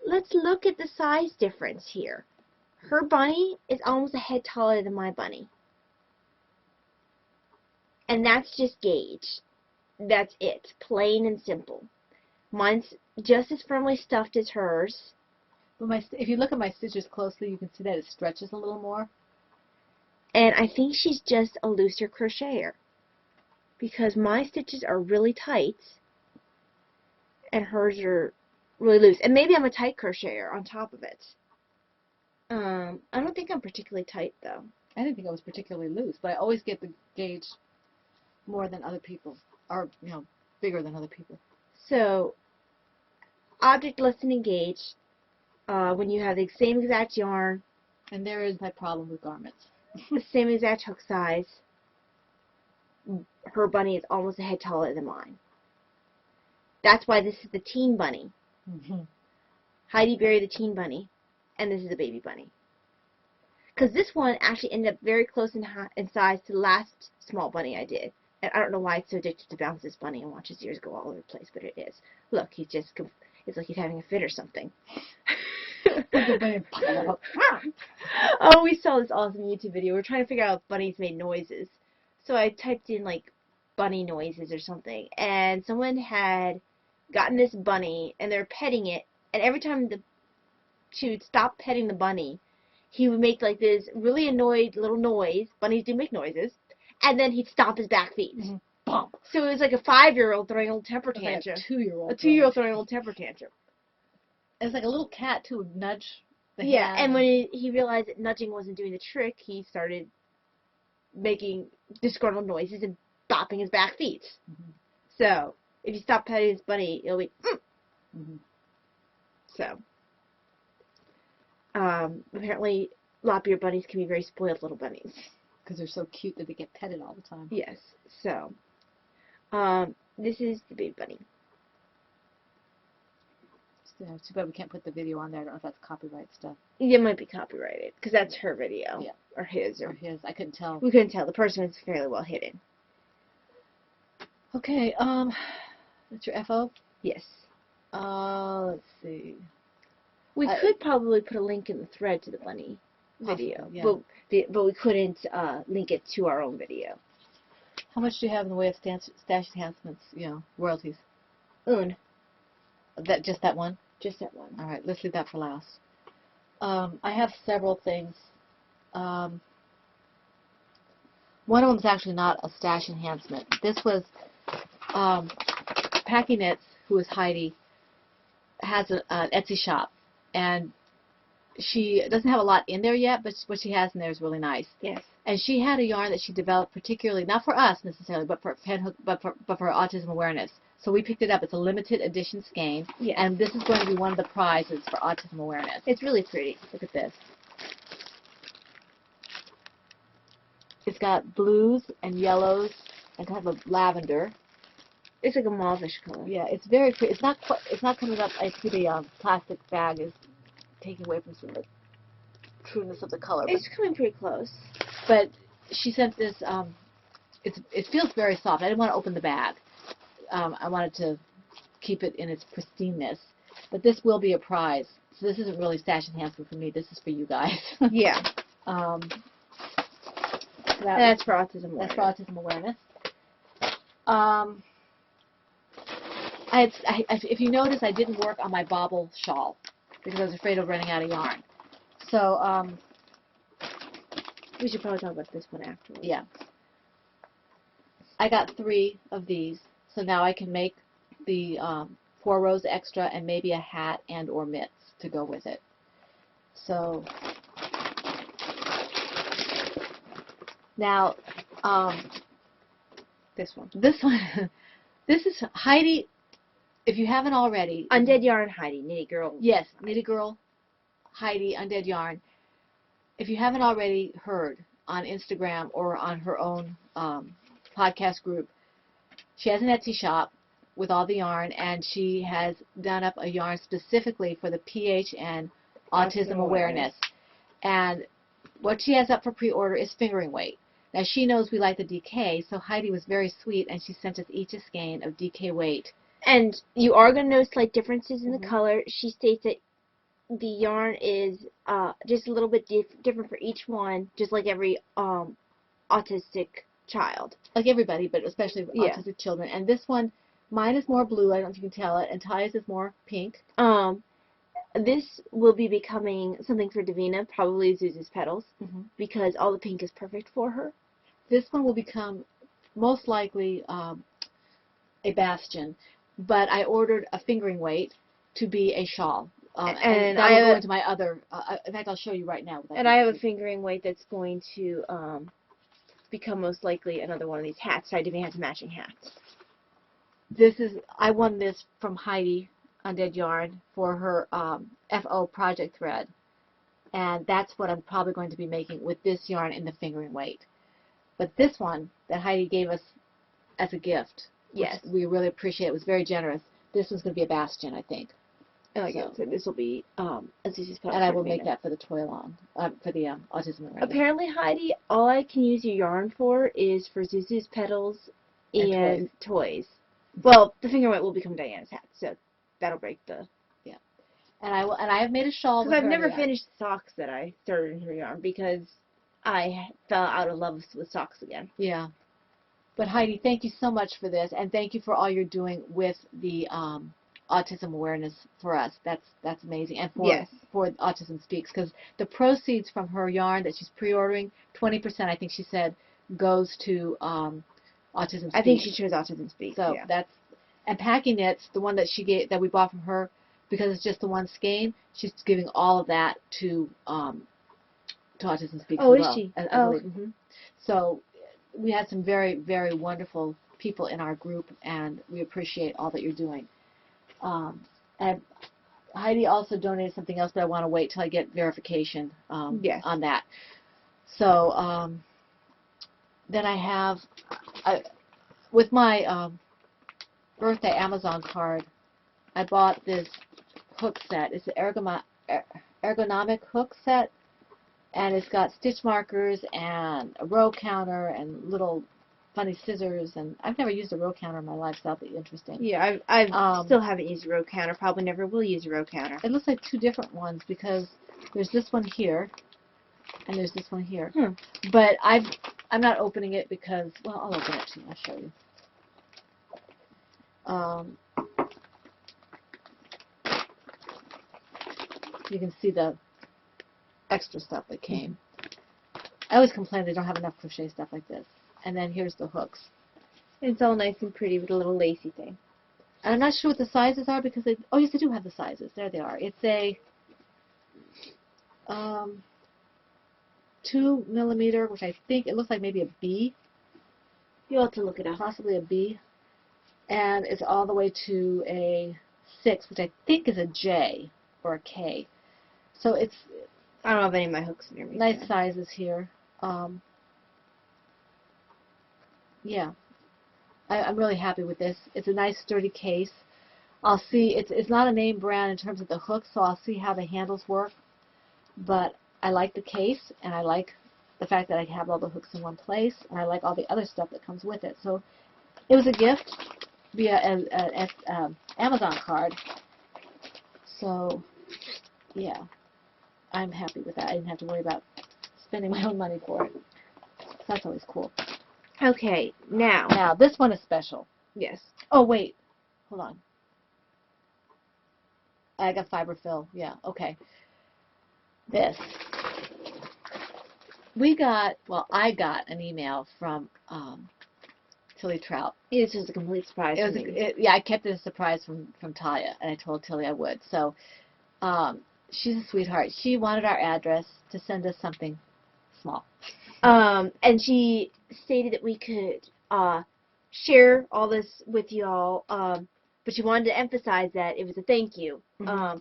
Let's look at the size difference here. Her bunny is almost a head taller than my bunny. And that's just gauge. That's it. Plain and simple. Mine's just as firmly stuffed as hers. But if you look at my stitches closely, you can see that it stretches a little more. And I think she's just a looser crocheter. Because my stitches are really tight. And hers are really loose. And maybe I'm a tight crocheter on top of it. I don't think I'm particularly tight, though. I didn't think I was particularly loose, but I always get the gauge more than other people. Or, bigger than other people. So, object lesson engage, when you have the same exact yarn, And there is my problem with garments. the same exact hook size, her bunny is almost a head taller than mine. That's why this is the teen bunny. Mm-hmm. Heidi Berry the teen bunny, and this is a baby bunny. Because this one actually ended up very close in size to the last small bunny I did. And I don't know why it's so addicted to bounce this bunny and watch his ears go all over the place, but it is. Look, it's like he's having a fit or something. Oh, we saw this awesome YouTube video. We're trying to figure out if bunnies made noises. So I typed in, like, bunny noises or something. And someone had gotten this bunny, and they were petting it. And every time she would stop petting the bunny, he would make, like, this really annoyed little noise. Bunnies do make noises. And then he'd stomp his back feet. Mm-hmm. Bump. So it was like a 5-year-old throwing a little temper tantrum. Like a 2-year-old. A 2-year-old throwing a little temper tantrum. It's like a little cat, too, would nudge the Yeah, hand. and when he realized that nudging wasn't doing the trick, he started making disgruntled noises and bopping his back feet. Mm-hmm. So, if you stop petting his bunny, it'll be, Mm-hmm. So, apparently, lop-eared bunnies can be very spoiled little bunnies. Because they're so cute that they get petted all the time. Yes, so, this is the baby bunny. It's too bad we can't put the video on there. I don't know if that's copyright stuff. It might be copyrighted, because that's her video. Yeah. Or his, Or or his. I couldn't tell. we couldn't tell. The person was fairly well hidden. Okay, that's your FO? Yes. Let's see. We could probably put a link in the thread to the bunny video, Possibly, yeah. but we couldn't link it to our own video. How much do you have in the way of stash enhancements, royalties? Just that one? Just that one. All right, let's leave that for last. I have several things. One of them is actually not a stash enhancement. This was Packing Knits, who is Heidi, has an Etsy shop, and she doesn't have a lot in there yet, but what she has in there is really nice. Yes. And she had a yarn that she developed particularly, not for us necessarily, but for Pinhook, but for autism awareness. So we picked it up. It's a limited edition skein, Yes. and this is going to be one of the prizes for autism awareness. It's really pretty. Look at this. It's got blues and yellows and kind of a lavender. It's like a mauve-ish color. Yeah, it's very pretty. It's not quite. It's not coming up. I see the plastic bag is taking away from some of the trueness of the color. It's coming pretty close. But she sent this. It feels very soft. I didn't want to open the bag. I wanted to keep it in its pristineness. But this will be a prize. So this isn't really stash enhancement for me. This is for you guys. Yeah. That's for autism awareness. That's for autism awareness. If you notice, I didn't work on my bobble shawl because I was afraid of running out of yarn. So, we should probably talk about this one afterwards. yeah. I got 3 of these, so now I can make the 4 rows extra and maybe a hat and or mitts to go with it. So, now, This one. this one, this is Heidi. If you haven't already, Undead Yarn Heidi, Knitty Girl. yes, Knitty Girl, Heidi, Undead Yarn. If you haven't already heard on Instagram or on her own podcast group, she has an Etsy shop with all the yarn, and she has done up a yarn specifically for the PHN autism awareness. And what she has up for pre-order is fingering weight. Now, she knows we like the DK, so Heidi was very sweet, and she sent us each a skein of DK weight. And you are going to notice slight differences in the Mhm. color. She states that the yarn is just a little bit different for each one, just like every autistic child. Like everybody, but especially Yeah. autistic children. And this one, mine is more blue, I don't know if you can tell it, and Ty's is more pink. This will be becoming something for Davina, probably Zuzu's Petals, Mhm. because all the pink is perfect for her. This one will become most likely a bastion, but I ordered a fingering weight to be a shawl. And that will go into my other, in fact, I'll show you right now. And I have a fingering weight that's going to become most likely another one of these hats. So I Davina has matching hats. I won this from Heidi Undead Yarn for her FO project thread, and that's what I'm probably going to be making with this yarn in the fingering weight. But this one that Heidi gave us as a gift, Yes. which we really appreciate, it was very generous. This one's going to be a bastion, I think. And like I said, this will be Zuzu's Petals. And I for will Davina. make that for the toy along, for the autism awareness. Apparently, Heidi, all I can use your yarn for is for Zuzu's Petals and toys. Well, the finger weight will become Diana's hat, so that'll break the... And I have made a shawl. Because I've never yarn. finished the socks that I started in her yarn because I fell out of love with socks again. Yeah. But Heidi, thank you so much for this, and thank you for all you're doing with the autism awareness for us. That's amazing, and for Autism Speaks, because the proceeds from her yarn that she's pre-ordering, 20%, I think she said, goes to Autism Speaks. I think she chose Autism Speaks. So yeah. and Packing Knits, the one that we bought from her, because it's just the one skein, she's giving all of that to Autism Speaks. Oh, as is well, she? I believe. Mm-hmm. So we had some very, very wonderful people in our group, and we appreciate all that you're doing. And Heidi also donated something else, but I want to wait till I get verification on that. So then I have, with my birthday Amazon card, I bought this hook set. It's an ergonomic hook set, and it's got stitch markers and a row counter and little funny scissors, and I've never used a row counter in my life, so that'll be interesting. Yeah, I still haven't used a row counter. Probably never will use a row counter. It looks like 2 different ones because there's this one here and there's this one here. But I'm not opening it because, well, I'll open it too. I'll show you. You can see the extra stuff that came. I always complain they don't have enough crochet stuff like this. And then here's the hooks. It's all nice and pretty with a little lacy thing. And I'm not sure what the sizes are because they, oh yes, they do have the sizes. There they are. It's a 2 millimeter, which I think it looks like maybe a B, You'll have to look it up. possibly a B, and it's all the way to a 6, which I think is a J or a K. So it's I don't have any of my hooks near me. nice so. sizes here. Yeah, I'm really happy with this. It's a nice sturdy case. I'll see, it's not a name brand in terms of the hooks, so I'll see how the handles work. But I like the case, and I like the fact that I have all the hooks in one place, and I like all the other stuff that comes with it. So it was a gift via an Amazon card. So yeah, I'm happy with that. I didn't have to worry about spending my own money for it. So that's always cool. Okay, now. Now, this one is special. Yes. Oh, wait. Hold on. I got fiberfill. Yeah, okay. This. We got, well, I got an email from Tilly Trout. This was a complete surprise It was, for me. yeah, I kept it a surprise from Talia, and I told Tilly I would. So, she's a sweetheart. She wanted our address to send us something small. And she stated that we could share all this with y'all, but she wanted to emphasize that it was a thank you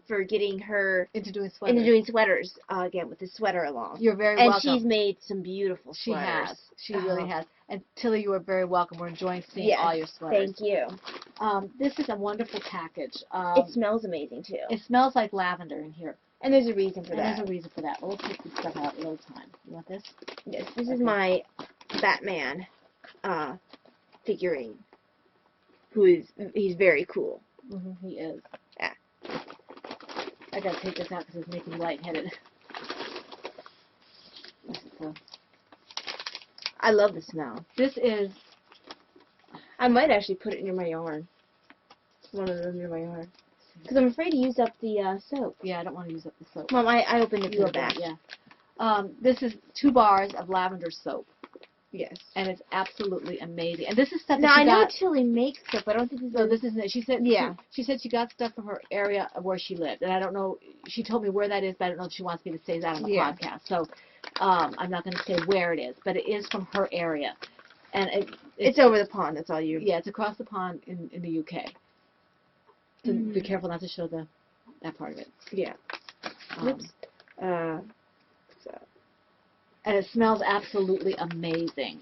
for getting her Into doing sweaters. into doing sweaters again with the sweater along. You're very and welcome. she's made some beautiful She sweaters. has. She really has. And Tilly, you are very welcome. We're enjoying seeing Yes, all your sweaters. Thank you. This is a wonderful package. It smells amazing too. It smells like lavender in here. And there's a reason for And that. there's a reason for that. We'll take this stuff out a little time. You want this? Yes, this is Okay. my Batman figurine. He's very cool. He is. Yeah. I gotta take this out because it's making me lightheaded. This is cool. I love the smell. This is, I might actually put it near my yarn. One of them near my yarn. Because I'm afraid to use up the soap. yeah, I don't want to use up the soap. Mom, I opened it You from the open back. it, yeah. This is 2 bars of lavender soap, Yes. and it's absolutely amazing. And this is stuff that Now, she I know got. Tilly makes soap. I don't think this No, is... this isn't it. She said Yeah. she said she got stuff from her area of where she lived, and I don't know. She told me where that is, but I don't know if she wants me to say that on the Yeah. podcast. So I'm not going to say where it is, but it is from her area, and It's over the pond. That's all you... yeah, it's across the pond in the UK. So be Mm. careful not to show that part of it. Yeah. Whoops. So. And it smells absolutely amazing.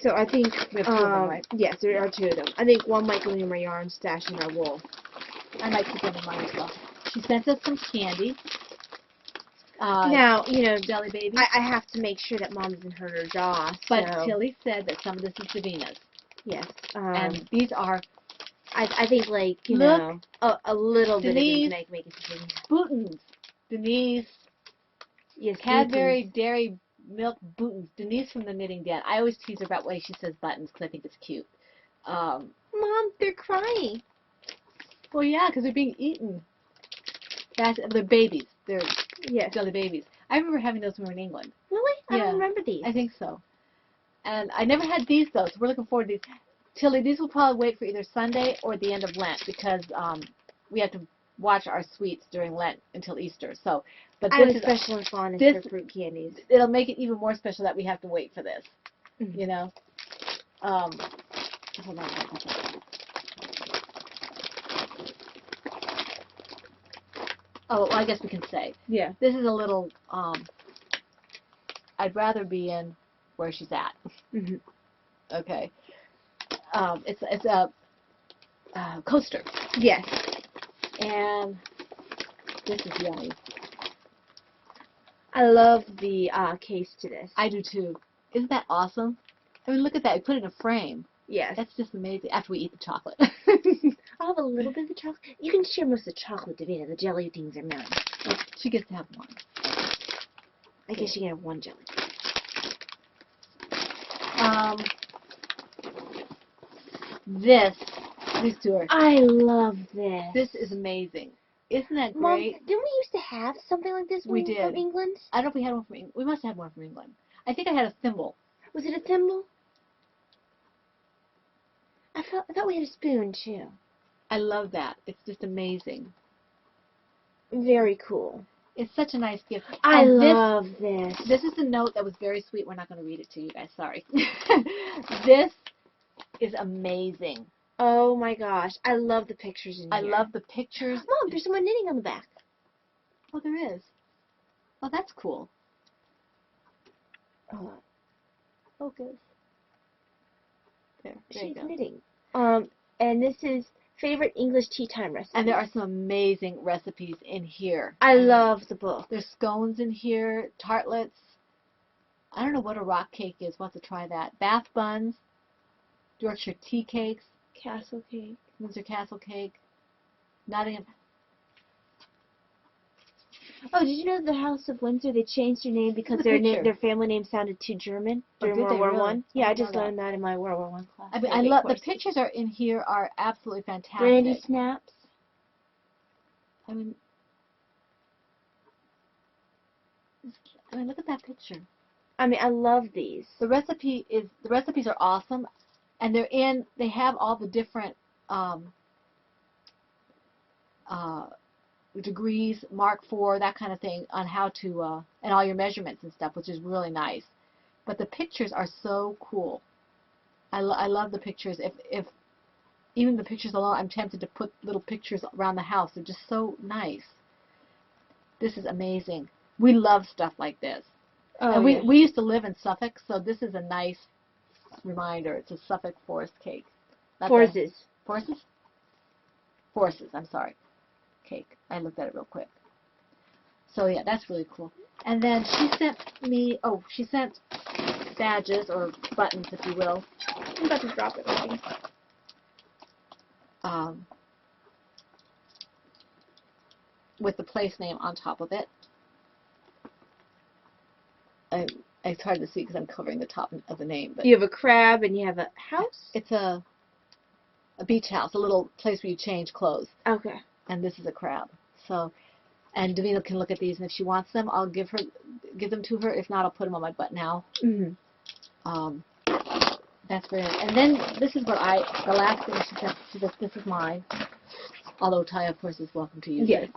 So I think... We have 2 of them, right? Yes, there are 2 of them. I think one might go near my yarn, stash in our wool. I might keep them in mine as well. She sent us some candy. Now, you know, Jelly babies. I have to make sure that Mom doesn't hurt her jaw. But so, Tilly said that some of this is Davina's. yes. And these are I think, like, you Look, know, a little bit of Denise. these make a decision. Bootins. Denise. Yes, Cadbury Dairy Milk Bootins. Denise from the Knitting Den. I always tease her about the way she says buttons because I think it's cute. Mom, they're crying. Well, yeah, because they're being eaten. They're babies. They're Yes. jelly babies. I remember having those when we were in England. Really? I Yeah. don't remember these. I think so. And I never had these, though, so we're looking forward to these. Tilly, these will probably wait for either Sunday or the end of Lent because we have to watch our sweets during Lent until Easter. So, but I have this a is special fondness this- for fruit candies. it'll make it even more special that we have to wait for this. Mhm. You know. Hold on. Oh, well, I guess we can say Yeah. this is a little. I'd rather be in where she's at. hmm Okay. It's a coaster, Yes. and this is yummy. I love the case to this. I do too. Isn't that awesome? I mean, look at that. We put it in a frame. Yes. That's just amazing. After we eat the chocolate. I'll have a little bit of the chocolate. You can share most of the chocolate, Davina. The jelly things are mine. She gets to have one. I guess you can have one jelly. These two are. I love this. This is amazing. Isn't that Mom, great? didn't we used to have something like this We from did. England? I don't know if we had one from England. We must have had one from England. I think I had a thimble. Was it a thimble? I thought we had a spoon too. I love that. It's just amazing. Very cool. It's such a nice gift. I And love this. This is a note that was very sweet. We're not going to read it to you guys. Sorry. This is amazing. Oh my gosh, I love the pictures in here. I love the pictures. Mom, there's someone knitting on the back. Oh, there is. Oh, that's cool. Focus. There you She's go. knitting. And this is favorite English tea time recipe. And there are some amazing recipes in here. I love the book. There's scones in here, tartlets. I don't know what a rock cake is. We'll have to try that. Bath buns, Yorkshire tea cakes, Castle cake. Windsor Castle cake, Nottingham. Oh, did you know the House of Windsor, they changed their name because Look at the picture. their family name sounded too German Oh, during did World they War really? One? Yeah, I I didn't just know that. learned that in my World War One class. I mean, I love the pictures are in here are absolutely fantastic. Brandy snaps. I mean, look at that picture. I mean, I love these. The recipes are awesome, and they have all the different degrees, Mark IV, that kind of thing, on how to and all your measurements and stuff, which is really nice. But the pictures are so cool. I love the pictures. If even the pictures alone, I'm tempted to put little pictures around the house. They're just so nice. This is amazing. We love stuff like this. Oh, And yeah. we used to live in Suffolk, so this is a nice reminder. It's a Suffolk forest cake. Forces. Forces? Forces, I'm sorry. Cake. I looked at it real quick. So yeah, that's really cool. And then she sent badges or buttons, if you will. I'm about to drop it, I think. With the place name on top of it. It's hard to see because I'm covering the top of the name. But You have a crab and you have a house? it's a beach house, a little place where you change clothes. Okay. And this is a crab. So, and Davina can look at these, and if she wants them, I'll give them to her. If not, I'll put them on my butt now. Mm-hmm. That's very nice. And then this is what the last thing she sent. She says, this is mine. Although Ty, of course, is welcome to use Yes. it.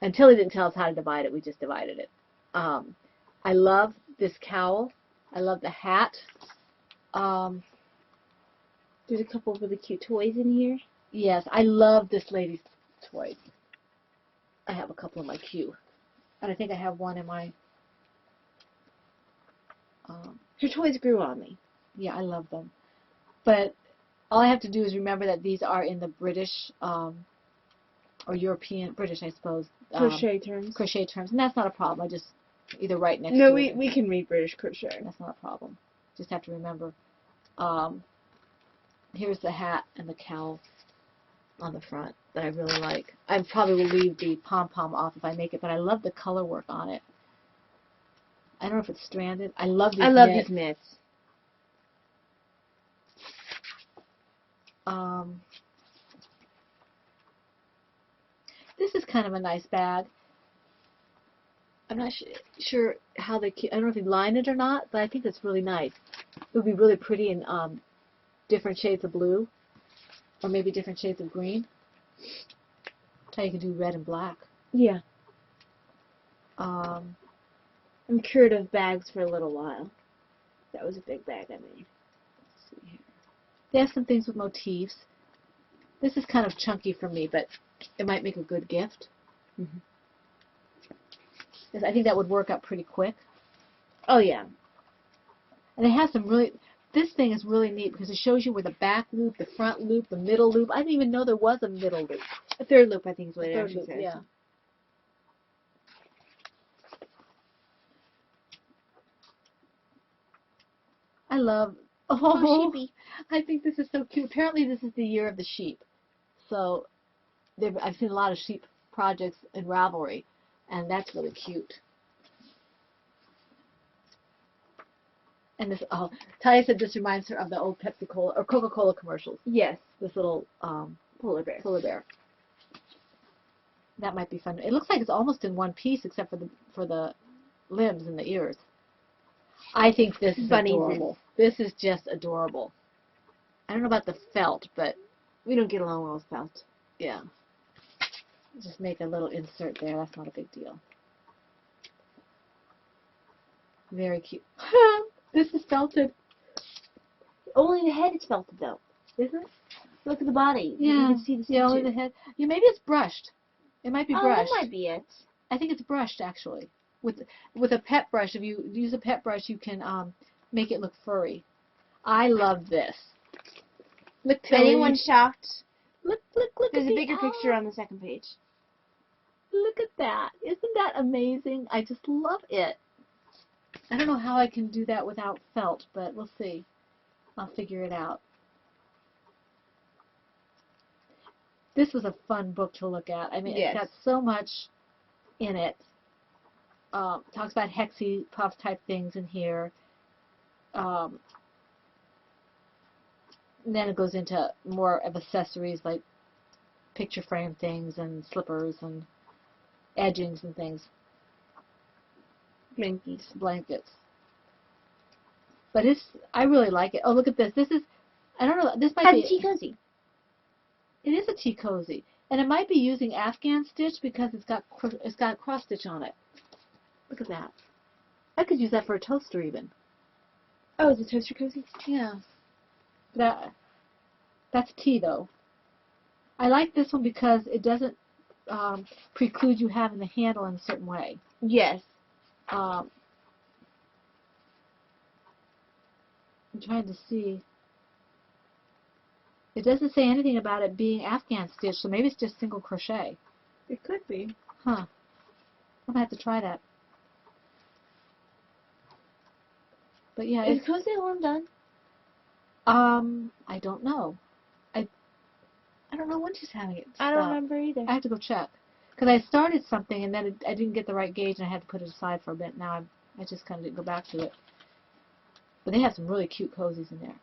And Tilly didn't tell us how to divide it. We just divided it. I love this cowl. I love the hat. There's a couple of really cute toys in here. Yes, I love this lady's toys. I have a couple in my queue. And I think I have one in my... Her toys grew on me. yeah, I love them. But all I have to do is remember that these are in the British, or European, British, I suppose. Crochet terms. Crochet terms. And that's not a problem. I just either write next No, to it. we can read British crochet. That's not a problem. Just have to remember. Here's the hat and the cowl on the front that I really like. I probably will leave the pom-pom off if I make it, but I love the color work on it. I don't know if it's stranded. I love these mitts. These mitts. This is kind of a nice bag. I'm not sure how I don't know if they line it or not, but I think it's really nice. It would be really pretty in different shades of blue, or maybe different shades of green. That's how you can do red and black. Yeah. Um, I'm cured of bags for a little while. That was a big bag I made. let's see here. They have some things with motifs. This is kind of chunky for me, but it might make a good gift. Mm-hmm. I think that would work out pretty quick. Oh, yeah. And it has some really... This thing is really neat because it shows you where the back loop, the front loop, the middle loop. I didn't even know there was a middle loop. A third loop, I think, is what it Third actually loop, says. yeah. I love... Oh, sheepy. I think this is so cute. Apparently this is the year of the sheep. So I've seen a lot of sheep projects in Ravelry, and that's really cute. And this, Taya said this reminds her of the old Pepsi-Cola or Coca-Cola commercials. Yes. This little Polar bear. polar bear. That might be fun. It looks like it's almost in one piece except for the limbs and the ears. I think this is Bunnies adorable. This is just adorable. I don't know about the felt, but We don't get along well with felt. yeah. Just make a little insert there. That's not a big deal. Very cute. This is felted. Only the head is felted, though, isn't it? Look at the body. Yeah. You can see the Yeah, only stitches. the head. Yeah, maybe it's brushed. It might be Oh, brushed. that might be it. I think it's brushed actually. With a pet brush, if you use a pet brush, you can make it look furry. I love this. Look, If Tilly. anyone's shocked, Look there's at a the bigger picture eye. on the second page. Look at that. Isn't that amazing? I just love it. I don't know how I can do that without felt, but we'll see. I'll figure it out. This was a fun book to look at. I mean, Yes. it's got so much in it. Talks about Hexie puff type things in here. And then it goes into more of accessories like picture frame things and slippers and edgings and things. Blankets. But I really like it. Oh, look at this. This is, I don't know, this might Has be, a tea cozy. it is a tea cozy. And it might be using Afghan stitch because it's got cross stitch on it. Look at that. I could use that for a toaster even. Oh, is it toaster cozy? Yeah. That's tea though. I like this one because it doesn't preclude you having the handle in a certain way. Yes. I'm trying to see. It doesn't say anything about it being Afghan stitch, so maybe it's just single crochet. It could be. Huh. I'm gonna have to try that. But yeah, Is it's, cozy alarm done? I don't know. I don't know when she's having it. I don't stop. remember either. I have to go check. Because I started something and then I didn't get the right gauge and I had to put it aside for a bit. Now I just kind of didn't go back to it. But they have some really cute cozies in there.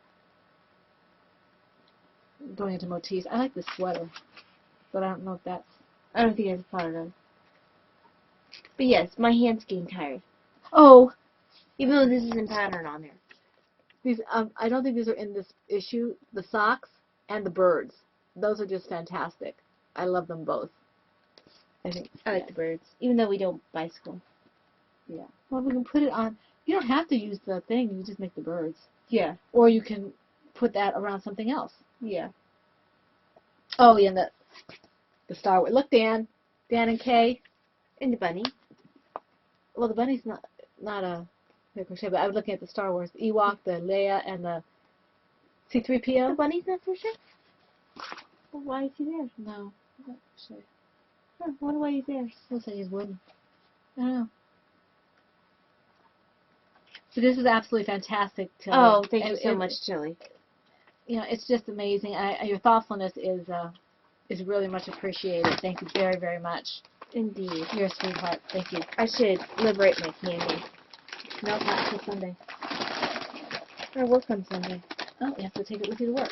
Going into motifs. I like this sweater. But I don't know if that's... I don't think I thought it of. But yes, my hand's getting tired. Oh! Even though this isn't pattern on there. These I don't think these are in this issue. The socks and the birds. Those are just fantastic. I love them both. I think. I like the birds. Even though we don't bicycle. Yeah. Well, we can put it on. You don't have to use the thing. You just make the birds. Yeah. Or you can put that around something else. Yeah. Oh, yeah, and the Star Wars. Look, Dan and Kay. And the bunny. Well, the bunny's not a crochet, but I was looking at the Star Wars. The Ewok, the Leia, and the The C-3PO. bunny's not crochet? Well, why is he there? No, not crochet. Huh, I wonder why he's there. Looks like he's wooden. I don't know. So this is absolutely fantastic. Tilly. Oh, thank you And so much, Chili. You know, it's just amazing. Your thoughtfulness is really much appreciated. Thank you very, very much. Indeed. You're a sweetheart. Thank you. I should liberate my candy. No, not until Sunday. I work on Sunday. Oh, you have to take it with you to work.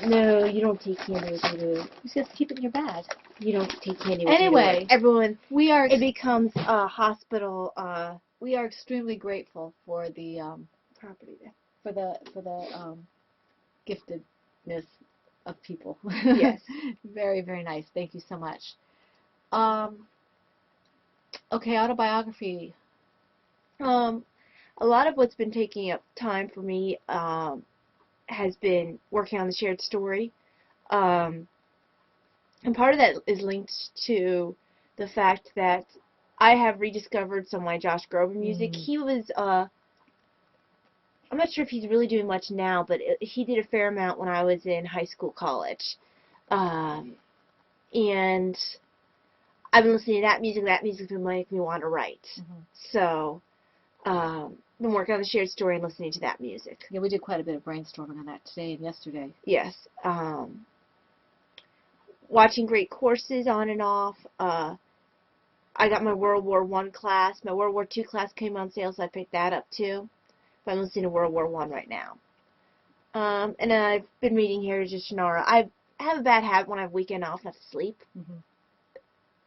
No, you don't take candy with you to You just have to keep it in your bag. You don't take candy with you to Anyway, work. Everyone, we are it becomes a hospital we are extremely grateful for the property there. for the giftedness of people. Yes. Very, very nice. Thank you so much. Okay, autobiography. A lot of what's been taking up time for me has been working on the shared story. And part of that is linked to the fact that I have rediscovered some of my Josh Groban music. He was, I'm not sure if he's really doing much now, but he did a fair amount when I was in high school, college. And I've been listening to that music. That music's been making me want to write. So, been working on the shared story and listening to that music. Yeah, we did quite a bit of brainstorming on that today and yesterday. Yes. Watching great courses on and off. I got my World War I class. My World War II class came on sale, so I picked that up too. But I'm listening to World War I right now. And I've been reading Heritage of Shannara. I have a bad habit when I have weekend off, not to sleep.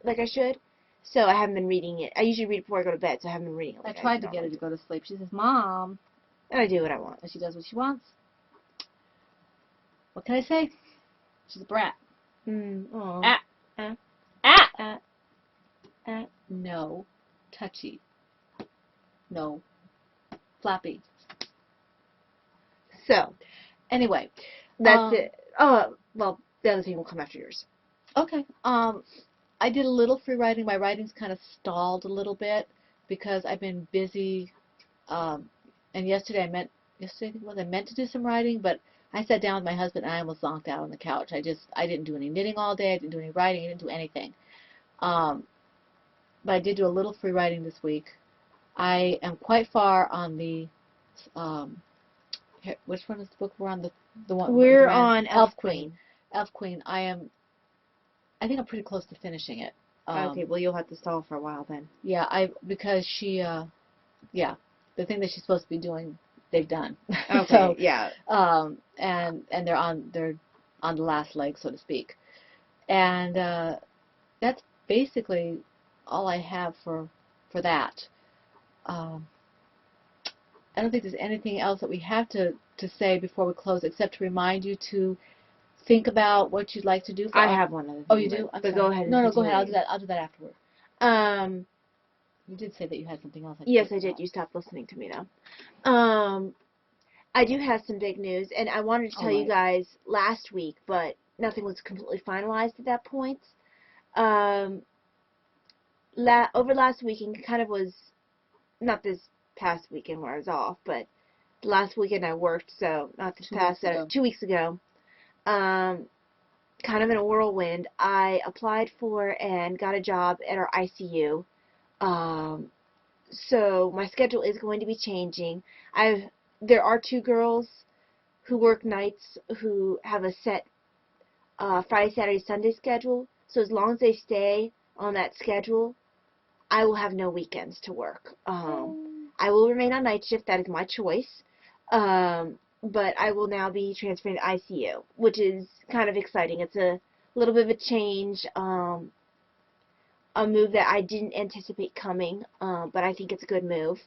like I should. So I haven't been reading it. I usually read it before I go to bed, so I haven't been reading it I like tried to get her normally to go to sleep. She says, Mom, And I do what I want. and she does what she wants. What can I say? She's a brat. Aw. Ah. Ah. Ah! Ah. Ah. No. Touchy. No. Flappy. So, Anyway. that's it. Oh, well, the other thing will come after yours. Okay. I did a little free writing. My writing's kind of stalled a little bit because I've been busy. And yesterday I think it was, I meant to do some writing, but I sat down with my husband and I almost zonked out on the couch. I didn't do any knitting all day. I didn't do any writing. I didn't do anything. But I did do a little free writing this week. I am quite far on the, which one is the book we're on? The one We're with on Elf Queen. Elf Queen. I think I'm pretty close to finishing it. Okay, well, you'll have to stall for a while then. Yeah, because she, the thing that she's supposed to be doing, they've done. Okay, So, yeah. and they're on the last leg, so to speak. And that's basically all I have for that. I don't think there's anything else that we have to say before we close, except to remind you to think about what you'd like to do. I have one other thing. Oh, you do? But go ahead. No, go ahead. I'll do that afterward. You did say that you had something else. Yes, I did. You stopped listening to me now. I do have some big news, and I wanted to tell you guys last week, but nothing was completely finalized at that point. Over last weekend, kind of was, not this past weekend where I was off, but last weekend I worked, so not this past, 2 weeks ago. Kind of in a whirlwind, I applied for and got a job at our ICU. So my schedule is going to be changing. There are 2 girls who work nights who have a set Friday, Saturday, Sunday schedule. So as long as they stay on that schedule, I will have no weekends to work. I will remain on night shift. That is my choice. But I will now be transferring to ICU, which is kind of exciting. It's a little bit of a change, a move that I didn't anticipate coming, but I think it's a good move.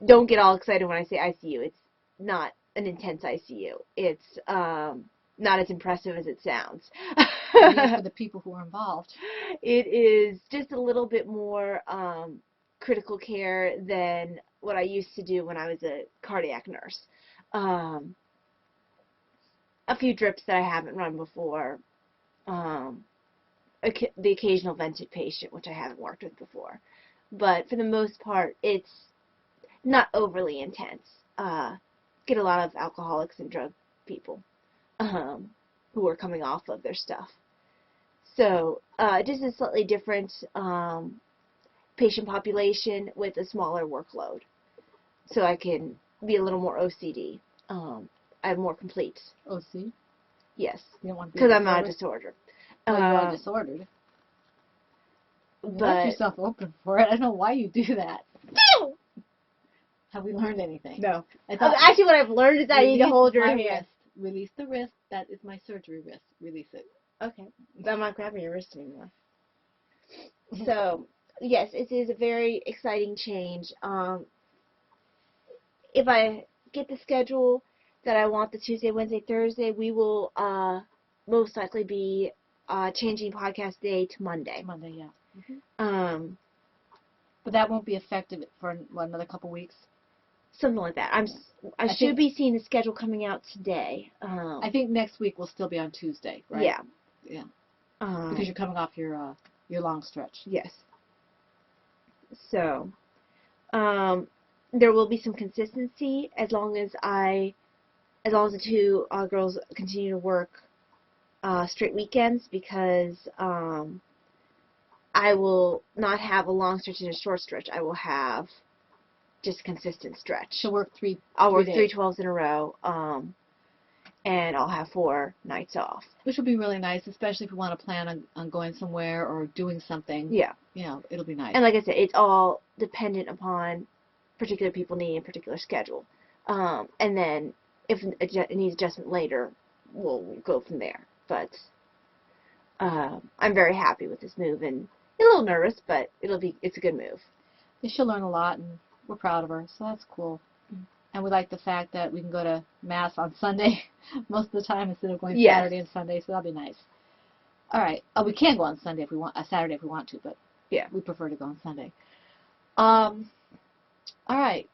Don't get all excited when I say ICU. It's not an intense ICU. It's not as impressive as it sounds. For the people who are involved. It is just a little bit more critical care than what I used to do when I was a cardiac nurse. A few drips that I haven't run before. The occasional vented patient, which I haven't worked with before. But for the most part, it's not overly intense. Get a lot of alcoholics and drug people who are coming off of their stuff. So just a slightly different patient population with a smaller workload. So I can be a little more OCD. I have more complete. OC? Yes. You don't want to be because I'm not a disorder. Well, you are disordered. You But left yourself open for it. I don't know why you do that. Have we learned anything? no. I thought Actually, what I've learned is I need to hold your hand. wrist. Release the wrist. That is my surgery wrist. Release it. Okay. I'm not grabbing your wrist anymore. So, yes, it is a very exciting change. If I get the schedule that I want, the Tuesday, Wednesday, Thursday, we will most likely be changing podcast day to Monday. Monday, yeah. But that won't be effective for another couple weeks. Something like that. I should be seeing the schedule coming out today. I think next week will still be on Tuesday, right? Yeah. Yeah. Because you're coming off your long stretch. Yes. So, there will be some consistency as long as the 2 girls continue to work straight weekends, because I will not have a long stretch and a short stretch. I will have just a consistent stretch. She'll work I'll work 3 days. 12s in a row, and I'll have 4 nights off. Which will be really nice, especially if you want to plan on going somewhere or doing something. Yeah. You know, it'll be nice. And like I said, it's all dependent upon particular people needing a particular schedule. And then if it needs adjustment later, we'll go from there. But I'm very happy with this move, and a little nervous, but it's a good move. She'll learn a lot, and we're proud of her, so that's cool. And we like the fact that we can go to Mass on Sunday most of the time instead of going Saturday and Sunday, so that'll be nice. All right. Oh, we can go on Sunday if we want, Saturday if we want to, but yeah, we prefer to go on Sunday. All right.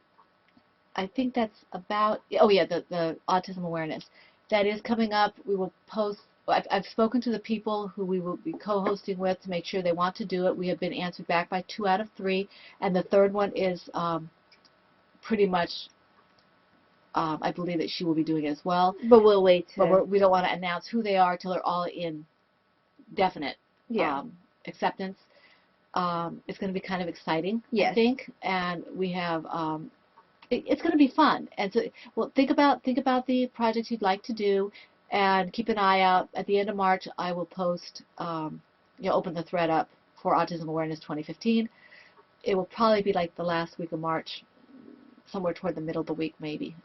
I think that's about, oh yeah, the autism awareness. That is coming up. We will post, I've spoken to the people who we will be co-hosting with to make sure they want to do it. We have been answered back by 2 out of 3, and the third one is pretty much, I believe that she will be doing it as well. But we'll wait. But we don't want to announce who they are till they're all in definite acceptance. It's going to be kind of exciting, I think, and we have. It's going to be fun, and so think about the projects you'd like to do, and keep an eye out. At the end of March, I will post, open the thread up for Autism Awareness 2015. It will probably be like the last week of March, somewhere toward the middle of the week maybe,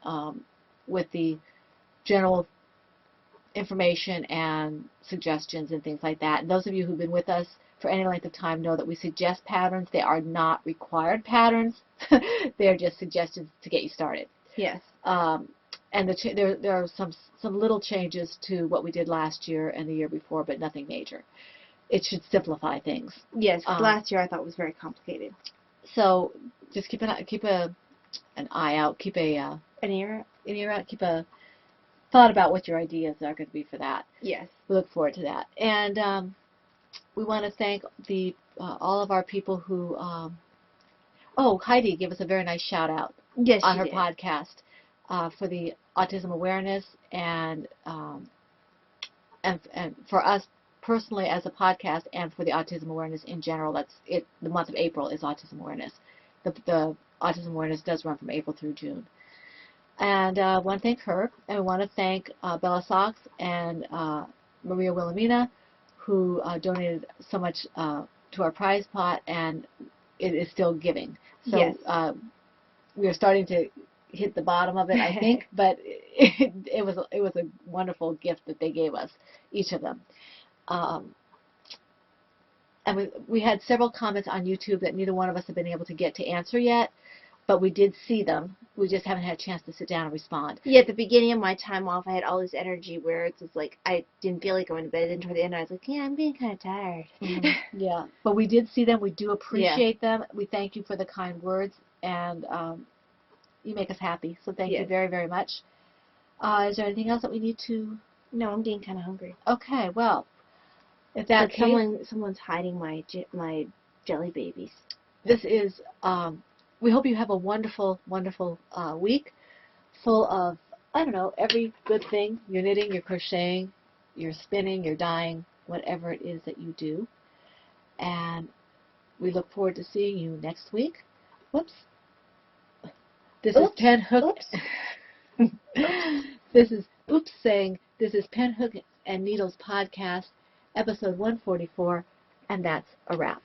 with the general information and suggestions and things like that. And those of you who've been with us for any length of time know that we suggest patterns. They are not required patterns. They are just suggestions to get you started. Yes. And there are some little changes to what we did last year and the year before, but nothing major. It should simplify things. Yes. Last year I thought was very complicated. So just keep an eye out. Keep an ear out. Keep a thought about what your ideas are going to be for that. Yes. We look forward to that. And we want to thank all of our people who. Heidi gave us a very nice shout out on her podcast for the autism awareness and for us personally as a podcast and for the autism awareness in general. That's it. The month of April is autism awareness. The autism awareness does run from April through June. And I want to thank her, and I want to thank Bella Sox and Maria Wilhelmina, who donated so much to our prize pot, and it is still giving. So we are starting to hit the bottom of it, I think, but it was a wonderful gift that they gave us, each of them. And we had several comments on YouTube that neither one of us have been able to get to answer yet, but we did see them. We just haven't had a chance to sit down and respond. Yeah, at the beginning of my time off, I had all this energy where it's just like I didn't feel like going to bed. And toward the end, I was like, yeah, I'm being kind of tired. Mm-hmm. Yeah, but we did see them. We do appreciate them. We thank you for the kind words, and you make us happy. So thank you very, very much. Is there anything else that we need to? No, I'm getting kind of hungry. Okay, well, if that case, someone's hiding my jelly babies. This is. We hope you have a wonderful, wonderful week full of, I don't know, every good thing. You're knitting, you're crocheting, you're spinning, you're dyeing, whatever it is that you do. And we look forward to seeing you next week. Whoops. This is Penhook. This is Penhook and Needles Podcast, episode 144, and that's a wrap.